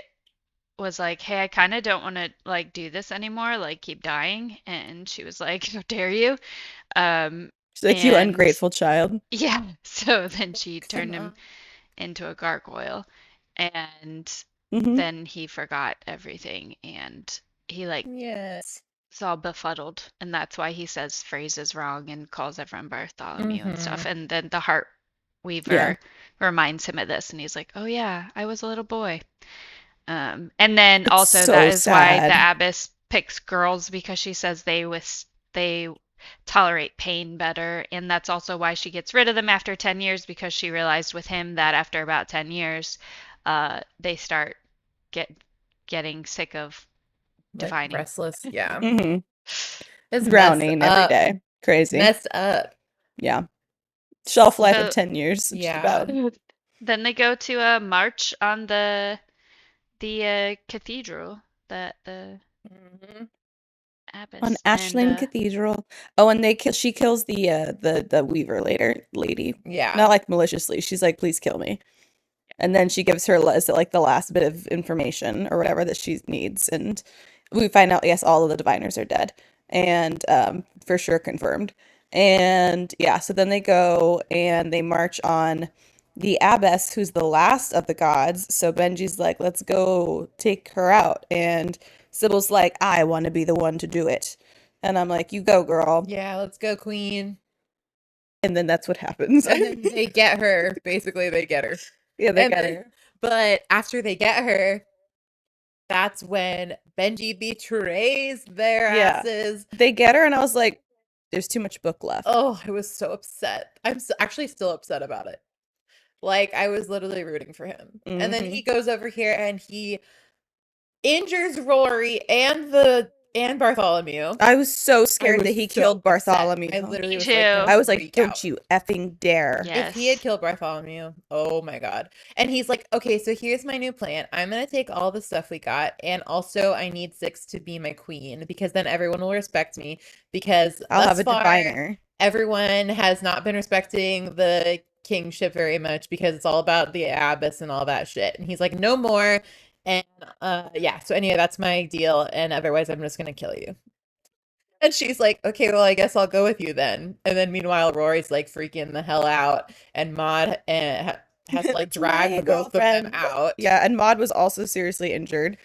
was like, hey, I kind of don't want to like do this anymore, like keep dying. And she was like, how dare you? She's like, you ungrateful child. Yeah. So then she turned him into a gargoyle, and then he forgot everything, and he like Yes. is all befuddled, and that's why he says phrases wrong and calls everyone Bartholomew and stuff. And then the heart weaver reminds him of this, and he's like, oh yeah, I was a little boy. And then It's also so that is why sad. the abbess picks girls, because she says they tolerate pain better, and that's also why she gets rid of them after 10 years, because she realized with him that after about 10 years they start getting sick of Like, divining. restless. Yeah. Mhm. It's Drowning messed every up. day. Crazy. Messed up. Yeah. Shelf life So- of 10 years. Just Yeah. about. Then they go to a march on the cathedral that the Mhm. abbess On and, Ashland Cathedral. Oh, and she kills the weaver lady. Yeah. Not like maliciously. She's like, please kill me. And then she gives her like the last bit of information or whatever that she needs, and we find out yes, all of the diviners are dead, and for sure confirmed. And yeah, so then they go and they march on the abbess, who's the last of the gods. So Benji's like, let's go take her out, and Sybil's like, I want to be the one to do it, and I'm like, you go, girl. Yeah, let's go, queen. And then that's what happens. And then they get her. Basically, they get her. Yeah, they And got then- her. But after they get her, that's when Benji betrays their Yeah. asses. They get her, and I was like, there's too much book left. Oh, I was so upset. I'm actually still upset about it. Like, I was literally rooting for him. And then he goes over here and he injures Rory and Bartholomew. I was so scared was that he so killed upset. Bartholomew. I literally Me was too. like, gonna I was like, freak don't out. you effing dare. Yes. If he had killed Bartholomew, oh my god. And he's like, okay, so here's my new plan. I'm gonna take all the stuff we got, and also I need Six to be my queen, because then everyone will respect me, because I'll thus have a far, diviner. everyone has not been respecting the kingship very much because it's all about the abbess and all that shit. And he's like, no more. And yeah, so anyway, that's my deal, and otherwise I'm just gonna kill you. And she's like, okay, well, I guess I'll go with you then. And then meanwhile, Rory's like freaking the hell out, and Maud has like It's my dragged both of them girlfriend. out. Yeah, and Maud was also seriously injured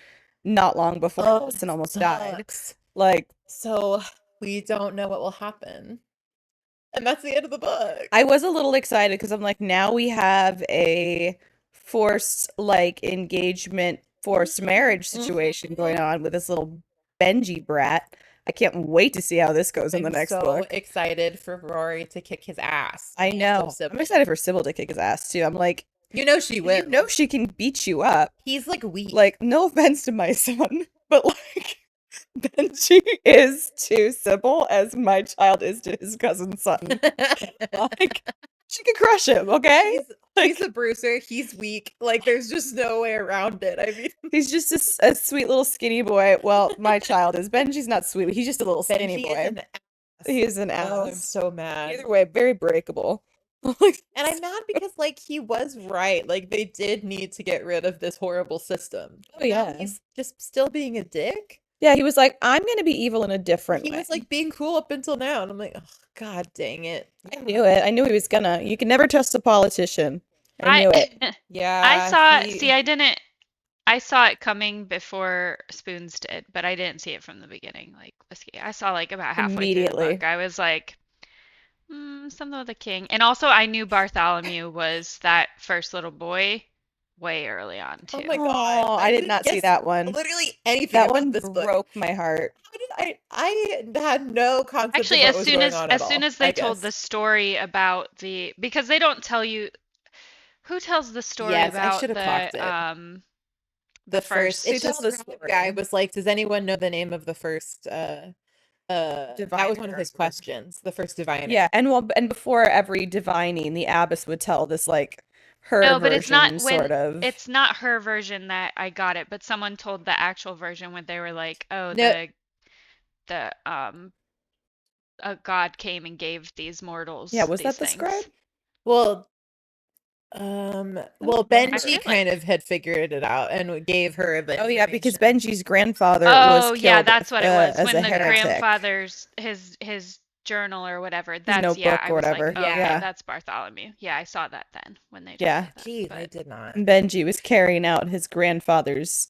not long before Oh, this and almost died. sucks. Like, So we don't know what will happen. And that's the end of the book. I was a little excited because I'm like, now we have a forced like engagement, forced marriage situation going on with this little Benji brat. I can't wait to see how this goes in the I'm next so book. excited for Rory to kick his ass. I know. Also I'm excited for Sybil to kick his ass too. I'm like, You know she will. you know she can beat you up. He's like weak. Like, no offense to my son, but like Benji is to Sybil as my child is to his cousin's son. Like, she can crush him, okay? he's a bruiser. He's weak. Like, there's just no way around it. I mean, He's just a sweet little skinny boy. Well, my child is. Benji's not sweet. He's just a little skinny Benji boy. is an ass. He is an Oh, I'm ass. so mad. Either way, very breakable. And I'm mad because, like, he was right. Like, they did need to get rid of this horrible system. Oh, yeah. He's just still being a dick. Yeah, he was like, I'm going to be evil in a different He way. was, like, being cool up until now. And I'm like, oh, God dang it. I knew it. I knew he was gonna. You can never trust a politician. I knew it. Yeah. I saw he- see I saw it coming before Spoons did, but I didn't see it from the beginning like Whiskey. I saw like about halfway through the Immediately. book. I was like, something with the king. And also I knew Bartholomew was that first little boy way early on too. Oh my God. Oh, I did didn't not see guess that one. Literally anything That about one this book. broke my heart. How did I had no concept Actually, of what was going on at as soon all, as they I told guess. the story about because they don't tell you who tells the story Yes, I about should have clocked it. the first Who It tells just the the guy story? was like, does anyone know the name of the first that was one of Diviner. his questions, the first diviner. Yeah, and before every divining, the abbess would tell this like her No, but it's not version, when sort of. it's not her version that I got it, but someone told the actual version when they were like, "Oh, No. the a god came and gave these mortals Yeah, was these that the things." scribe? Well, Benji feel like- kind of had figured it out and gave her the Oh yeah, because information. Benji's grandfather was Oh, killed yeah, that's what it was. as When a the heretic. grandfather's his journal or whatever. That's notebook I or was like, whatever. "Oh, okay, Yeah. that's Bartholomew." Yeah, I saw that then when they told Yeah. me that, Jeez, I but- did not. Benji was carrying out his grandfather's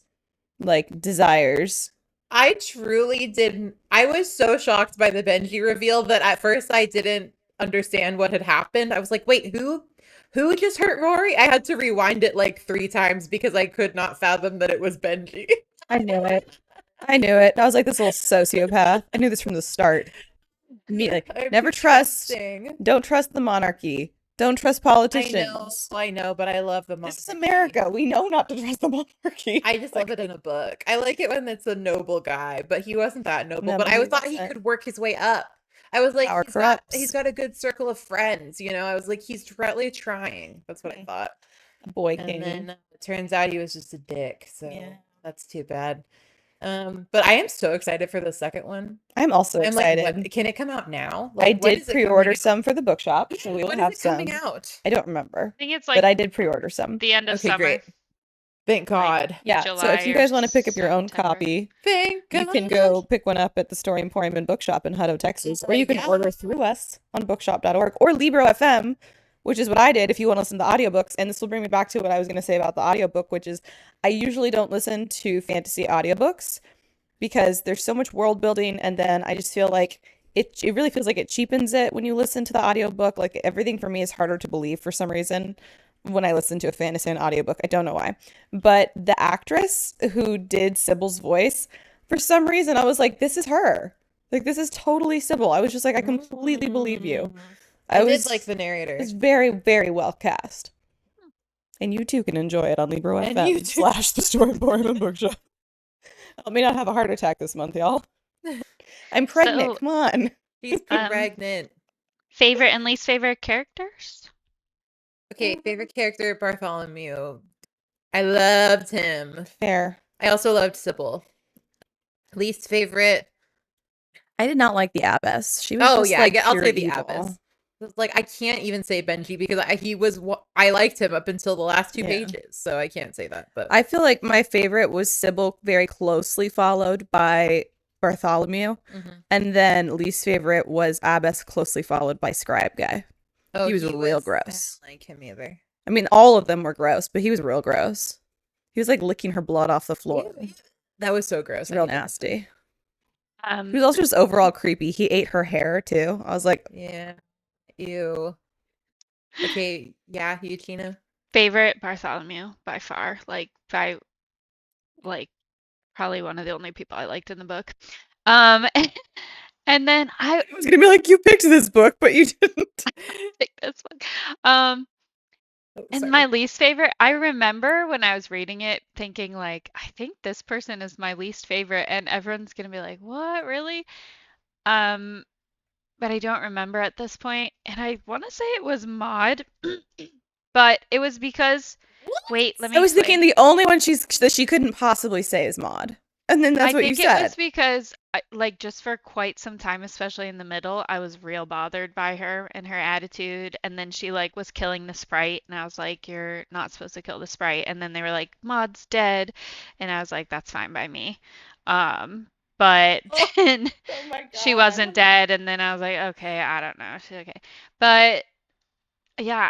like desires. I truly didn't. I was so shocked by the Benji reveal that at first I didn't understand what had happened. I was like, wait, who just hurt Rory? I had to rewind it like 3 times because I could not fathom that it was Benji. I knew it. I knew it. I was like this little sociopath. I knew this from the start. Me, like, I'm never trust. trusting. Don't trust the monarchy. Don't trust I politicians. know, but I love the This is monarchy. America. We know not to trust the monarchy. I just love it in a book. I like it when it's a noble guy, but he wasn't that noble. No, but but I he thought he wasn't. could work his way up. I was like, Power he's corrupts. got a good circle of friends, you know. I was like, he's really trying. That's what I thought. Boy And king. then it turns out he was just a dick. So Yeah. that's too bad. But I am so excited for the second one. I'm also I'm like, excited. what, can it come out now? I Like, when did is it coming pre-order out? some for the bookshop, so we will When have is it coming some. out? I don't remember, I think it's but like I did pre-order some. the end of Okay, summer. great. Thank God. Yeah, so July if you or guys want to pick up your own September. copy, Thank you God. can go pick one up at the Story Emporium Bookshop in Hutto, Texas, or you can order through us on bookshop.org or Libro FM, which is what I did if you want to listen to audiobooks. And this will bring me back to what I was going to say about the audiobook, which is I usually don't listen to fantasy audiobooks because there's so much world building, and then I just feel like it really feels like it cheapens it when you listen to the audiobook. Like everything for me is harder to believe for some reason when I listen to a fantasy and audiobook. I don't know why. But the actress who did Sybil's voice, for some reason I was like, this is her. Like this is totally Sybil. I was just like, I completely believe you. I did like the narrator. It's very, very well cast. And you too can enjoy it on Libro And FM you too. / the Story Emporium Bookshop. Help me not have a heart attack this month, y'all. I'm pregnant. So, Come on. She's pregnant. favorite and least favorite characters? Okay, favorite character, Bartholomew. I loved him. Fair. I also loved Sybil. Least favorite. I did not like the abbess. She was Oh just yeah, like I'll pure say the evil. abbess. It's like I can't even say Benji because I liked him up until the last two Yeah. pages, so I can't say that. But I feel like my favorite was Sybil, very closely followed by Bartholomew, Mhm. and then least favorite was Abbess, closely followed by Scribe Guy. Oh, He was real I gross. don't like him either. I mean, all of them were gross, but he was real gross. He was like licking her blood off the floor. That was so gross. I Real hated him. nasty. He was also just overall creepy. He ate her hair too. I was like, Yeah. Ew. Okay, yeah, you, Gina. Favorite Bartholomew by far. Like probably one of the only people I liked in the book. And then I was gonna be like, you picked this book, but you didn't. picked this one. Oh, And sorry. my least favorite, I remember when I was reading it thinking like, I think this person is my least favorite, and everyone's gonna be like, what, really? But I don't remember at this point, and I want to say it was Maud, but it was because, wait, let me I was explain. thinking the only one that she couldn't possibly say is Maud, and then that's I what you think it was said. because, like, just for quite some time, especially in the middle, I was real bothered by her and her attitude. And then she, like, was killing the sprite. And I was like, you're not supposed to kill the sprite. And then they were like, Maud's dead. And I was like, that's fine by me. But then Oh my she God. wasn't dead. And then I was like, okay, I don't know. She's okay. But yeah,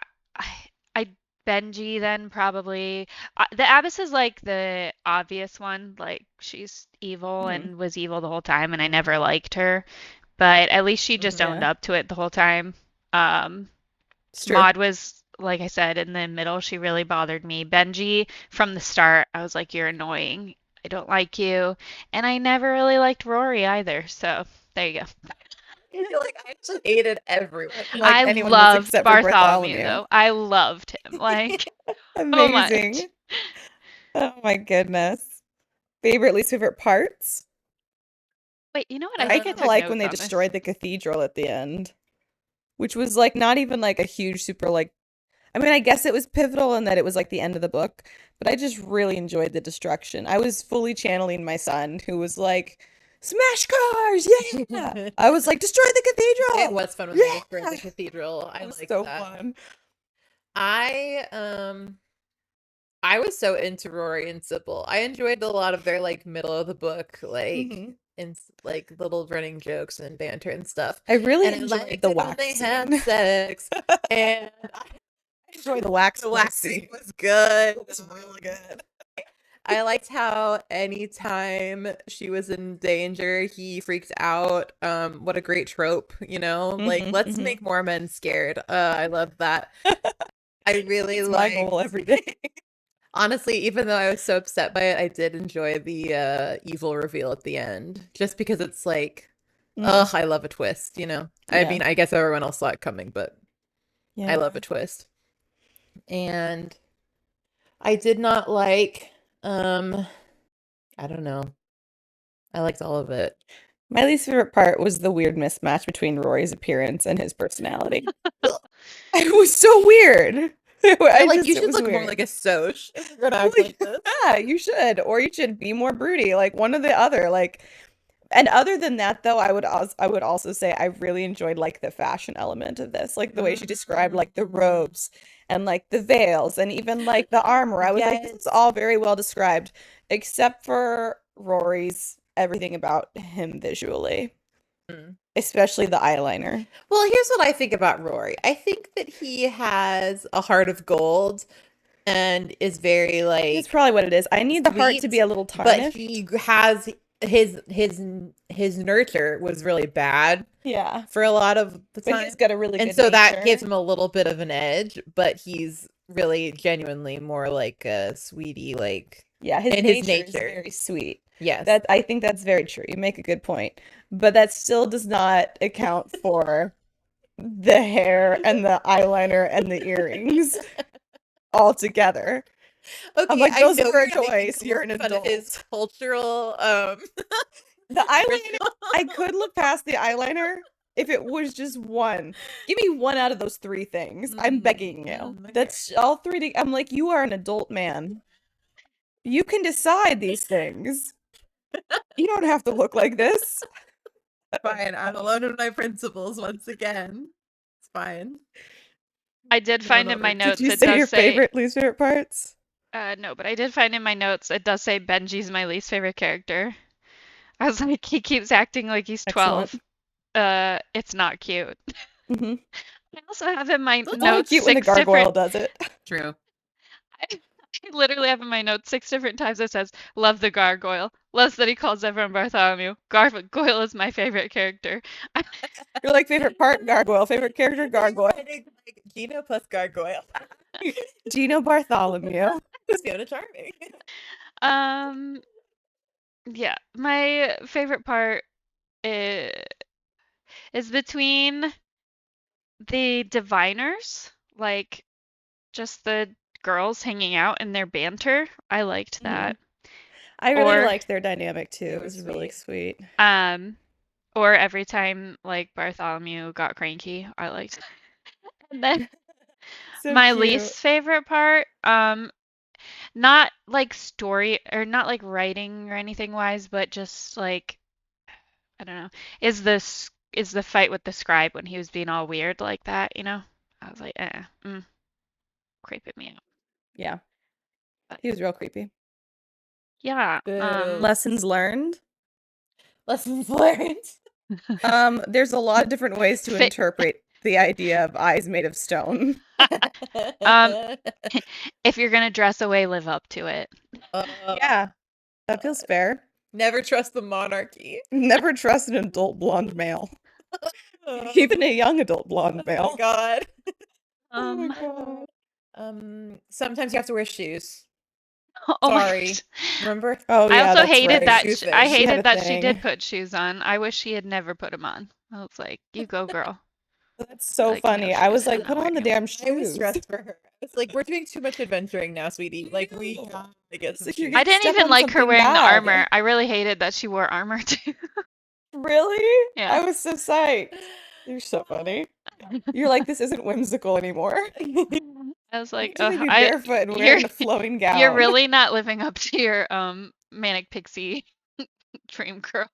I Benji then probably the abbess is like the obvious one, like she's evil Mhm. and was evil the whole time, and I never liked her, but at least she just owned Yeah. up to it the whole time. It's true. Maud was, like I said, in the middle. She really bothered me. Benji, from the start, I was like, you're annoying. I don't like you. And I never really liked Rory either. So there you go. I feel like I actually hated everyone. Like I anyone loved except for Bartholomew, though. I loved him. Like, so much. Amazing. Oh my goodness. Favorite, least favorite parts? Wait, you know what? I think kind of took like when notes they on this. destroyed the cathedral at the end, which was like not even like a huge super like. I mean, I guess it was pivotal in that it was like the end of the book, but I just really enjoyed the destruction. I was fully channeling my son, who was like, "Smash cars, yeah!" I was like, "Destroy the cathedral." It was fun when they Yeah! destroyed the cathedral. I It was liked so that. fun. I was so into Rory and Sybil. I enjoyed a lot of their like middle of the book, like Mhm. and like little running jokes and banter and stuff. I really And I enjoyed liked the it when they wax had scene. sex. And I enjoyed the wax. the wax scene was good. It was really good. I liked how anytime she was in danger, he freaked out. What a great trope, you know? Like, Mhm, let's mhm. make more men scared. I love that. I really It's my liked. goal every day. Honestly, even though I was so upset by it, I did enjoy the evil reveal at the end. Just because it's like, Mhm. ugh, I love a twist, you know? I Yeah. mean, I guess everyone else saw it coming, but I love a twist. And I did not like, I don't know. I liked all of it. My least favorite part was the weird mismatch between Rory's appearance and his personality. It was so weird. You should it was look more weird. like a Soch if you're gonna act Well, like this. Yeah, you should, or you should be more broody, like one or the other. Like, and other than that, though, I would also say I really enjoyed like the fashion element of this, like the way she described like the robes and like the veils and even like the armor. I was like, this is all very well described, except for Rory's everything about him visually, especially the eyeliner. Well, here's what I think about Rory. I think that he has a heart of gold and is very That's like, probably what it is. I need the heart to sweet, be a little but tarnished. he has his nurture was really bad Yeah, for a lot of the but time. he's got a really And good so that nature. gives him a little bit of an edge, but he's really genuinely more like a sweetie, like, Yeah, in his nature is nature. very sweet. yes. That I think that's very true. You make a good point. But that still does not account for the hair and the eyeliner and the earrings all together. Okay, like, I those know were a you're making choice. You're an fun of his adult. cultural The eyeliner, ritual. I could look past the eyeliner if it was just one. Give me one out of those three things. I'm begging you. okay. That's all three. I'm like, you are an adult man. You can decide these things. You don't have to look like this. Fine, I'm alone in my principles once again. It's fine. I did find in my Did notes you it say does your say least favorite parts? no, but I did find in my notes it does say Benji's my least favorite character. I was like, he keeps acting like he's 12. Excellent. It's not cute. Mm-hmm. I also have in my It's only notes cute when the six gargoyle different. does it. True. I literally have in my notes 6 different times it says, love the gargoyle. Loves that he calls everyone Bartholomew. Gargoyle is my favorite character. You're like, favorite part, gargoyle. Favorite character, gargoyle. Like Gino plus gargoyle. Gino Bartholomew. Fiona Charming. Yeah, my favorite part is between the diviners, like just the girls hanging out and their banter. I liked that. I really Or- liked their dynamic too. It It was was really sweet. Or every time like Bartholomew got cranky, I liked. And then So my cute. least favorite part, not like story or not like writing or anything wise, but just like I don't know, is the fight with the scribe when he was being all weird like that, you know? I was like, creeping me out. Yeah. But He was real creepy. yeah, Lessons learned. Lessons learned. There's a lot of different ways to Fi- interpret the idea of eyes made of stone. if you're gonna dress away, live up to it. Yeah, that feels fair. Never trust the monarchy. Never trust an adult blonde male. Even a young adult blonde Oh my male. god. Oh my god. Sometimes you have to wear shoes. Oh my Sorry. gosh. Remember? Oh I yeah, also that's hated right. that Shoe sh- thing. I She had hated a that she did thing. put shoes on. I wish she had never put them on. I was like, you go, girl. That's so Like, no funny. I was shoes, like, I'm put not on the wearing 'em. damn I was shoes. stressed for her. It's like, we're doing too much adventuring now, sweetie. Like, we know. gotta get It's some like you're shoes. I gonna didn't step even on like her something wearing the bad. armor. I really hated that she wore armor too. Really? Yeah. I was so psyched. You're so funny. You're like, this isn't whimsical anymore. I was like, You're gonna be I barefoot and you're wearing a flowing gown. you're really not living up to your manic pixie dream girl.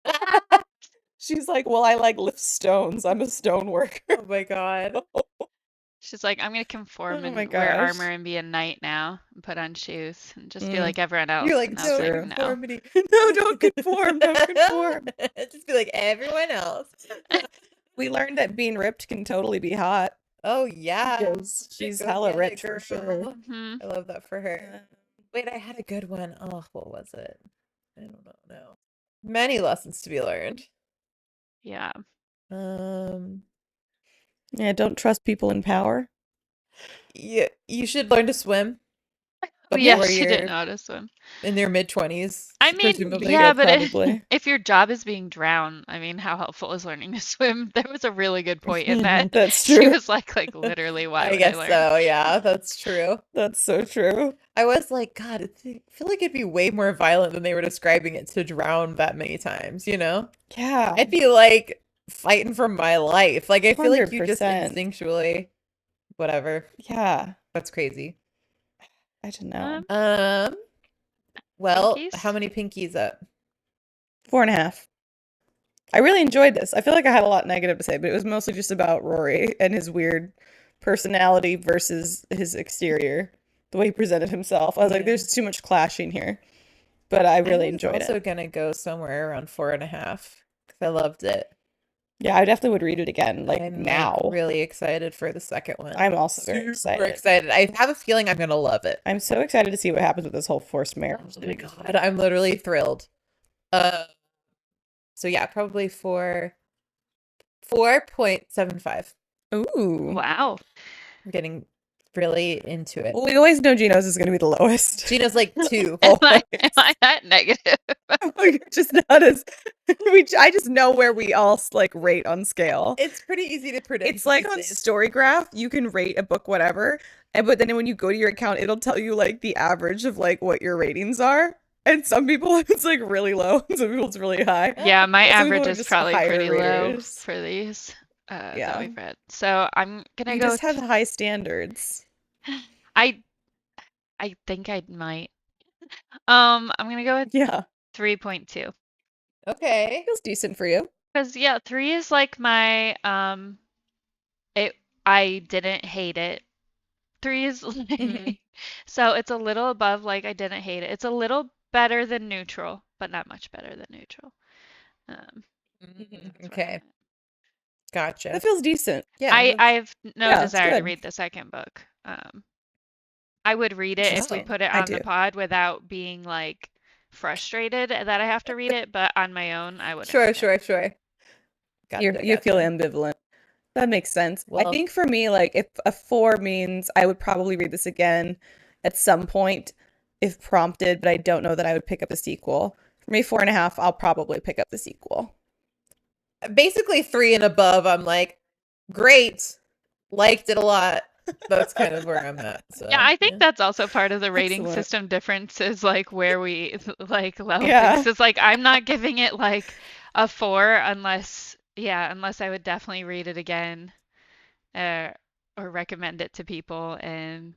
She's like, well, I like lift stones. I'm a stone worker. Oh my god. She's like, I'm gonna conform Oh my and wear gosh. armor and be a knight now and put on shoes and just be Mm. like everyone else. You're like, and I was no like, no. conformity. No, don't conform. Don't conform. Just be like everyone else. We learned that being ripped can totally be hot. Oh yeah. Because she's Go hella get it, ripped for sure. girl. Mhm. I love that for her. Wait, I had a good one. Oh, what was it? I don't know now. Many lessons to be learned. Yeah. Yeah, don't trust people in power. You should learn to swim. Yeah, before she you're didn't know how to swim. in their mid-20s. I mean, presumably. yeah, good, but probably. if your job is being drowned, I mean, how helpful is learning to swim? There was a really good point in that. That's She true. was like literally, why I would I guess learn? so, yeah, that's true. That's so true. I was like, God, I feel like it'd be way more violent than they were describing it to drown that many times, you know? Yeah. I'd be like fighting for my life. Like, I feel like you just 100%. instinctually, whatever. Yeah. That's crazy. I don't know. Well, Pinkies? how many pinkies up? 4.5. I really enjoyed this. I feel like I had a lot negative to say, but it was mostly just about Rory and his weird personality versus his exterior, the way he presented himself. I was like, Yeah. there's too much clashing here, but I really enjoyed also it. gonna go somewhere around 4.5 because I loved it. Yeah, I definitely would read it again, like I'm now. really excited for the second one. I'm also very Super excited. excited. I have a feeling I'm gonna love it. I'm so excited to see what happens with this whole forced marriage. Oh my God, I'm literally thrilled. So yeah, probably 4.75. Ooh. Wow. I'm getting really into it. Well, we always know Gino's is going to be the lowest. Gina's like 2. Am I that negative? You're just not as. I just know where we all like rate on scale. It's pretty easy to predict. It's like these on days. Storygraph, you can rate a book whatever, but then when you go to your account, it'll tell you like the average of like what your ratings are. And some people it's like really low, and some people it's really high. Yeah, my Some people average are is just probably higher pretty low raters. for these that Yeah. we've read. So I'm gonna You go. just have high standards. I think I might. I'm gonna go with Yeah, 3.2 Okay. feels decent for you. because yeah, 3 is like my I didn't hate it. 3 is like Mhm. so it's a little above like I didn't hate it. It's a little better than neutral, but not much better than neutral. Mhm. That's where I'm Okay. at. Gotcha. That feels decent. Yeah. I have no yeah, it's desire to good. read the second book. I would read it if we Interesting. put it I on the do. pod without being like frustrated that I have to read it, but on my own, I wouldn't. Sure, read it. sure. Gotcha, You feel gotcha. ambivalent. That makes sense. I Well- think for me, like if a 4 means I would probably read this again at some point if prompted, but I don't know that I would pick up the sequel. For me, 4.5, I'll probably pick up the sequel. Basically 3 and above, I'm like, great. Liked it a lot. That's kind of where I'm at. So Yeah, I think that's also part of the rating Excellent. system difference is like where we like love Yeah. things. It's like I'm not giving it like a 4 unless I would definitely read it again or recommend it to people. And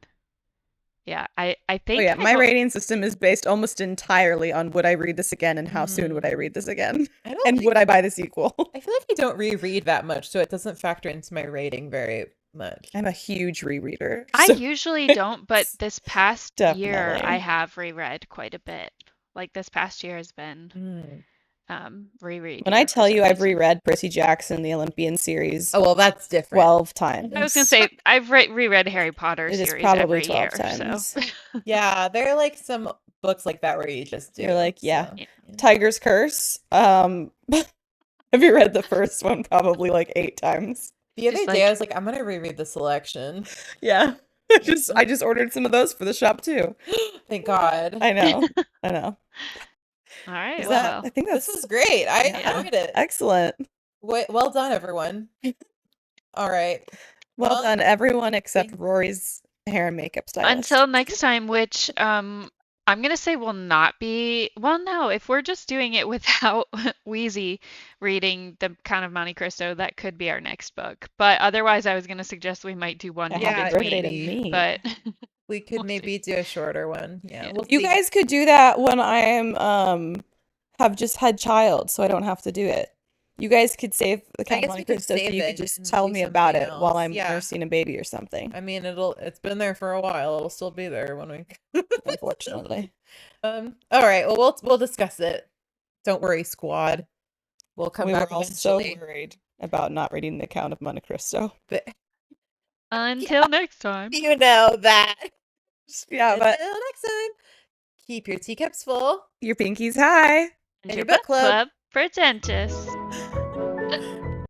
yeah, I think Oh yeah, I my will- rating system is based almost entirely on would I read this again and how soon would I read this again I don't and think- would I buy the sequel. I feel like I don't reread that much, so it doesn't factor into my rating very much. I'm a huge rereader. I so- usually don't, but this past year Definitely. I have reread quite a bit. Like this past year has been Mm. reread. When I year for tell some you I've reason. reread Percy Jackson, the Olympian series, Oh well, that's different. 12 times. I was gonna say I've reread Harry Potter It is series probably every 12 year. times. So Yeah, there are like some books like that where you just do. You're like, yeah. Yeah. Tiger's Curse. Have you read the first one probably like 8 times? The other Just day, like- I was like, I'm gonna reread the selection. Yeah. I just ordered some of those for the shop too. Thank God. I know. I know. all right. Is Well, that, I think This that's was great. I Yeah. enjoyed it. excellent. Well done, everyone. All right. Well done, everyone except Rory's hair and makeup stylist. until next time, which I'm gonna say will not be. Well, no, if we're just doing it without Wheezy reading the Count of Monte Cristo, that could be our next book. But otherwise, I was gonna suggest we might do one in Yeah, between. birthday to me. But We could We'll maybe do a shorter one. Yeah. Yeah. We'll You see. guys could do that when I am have just had child, so I don't have to do it. You guys could save the Count of guess Monte we could Cristo, so save you it could just and tell do me about something it while else. I'm Yeah. nursing a baby or something. I mean, it's been there for a while. It'll still be there when we. Unfortunately. All right. Well, we'll discuss it. Don't worry, squad. We'll come We back were all so eventually. worried about not reading the Count of Monte Cristo. But until next time. you know that. Yeah, but Until next time, keep your teacups full. your pinky's high. And your your book book club. club pretentious.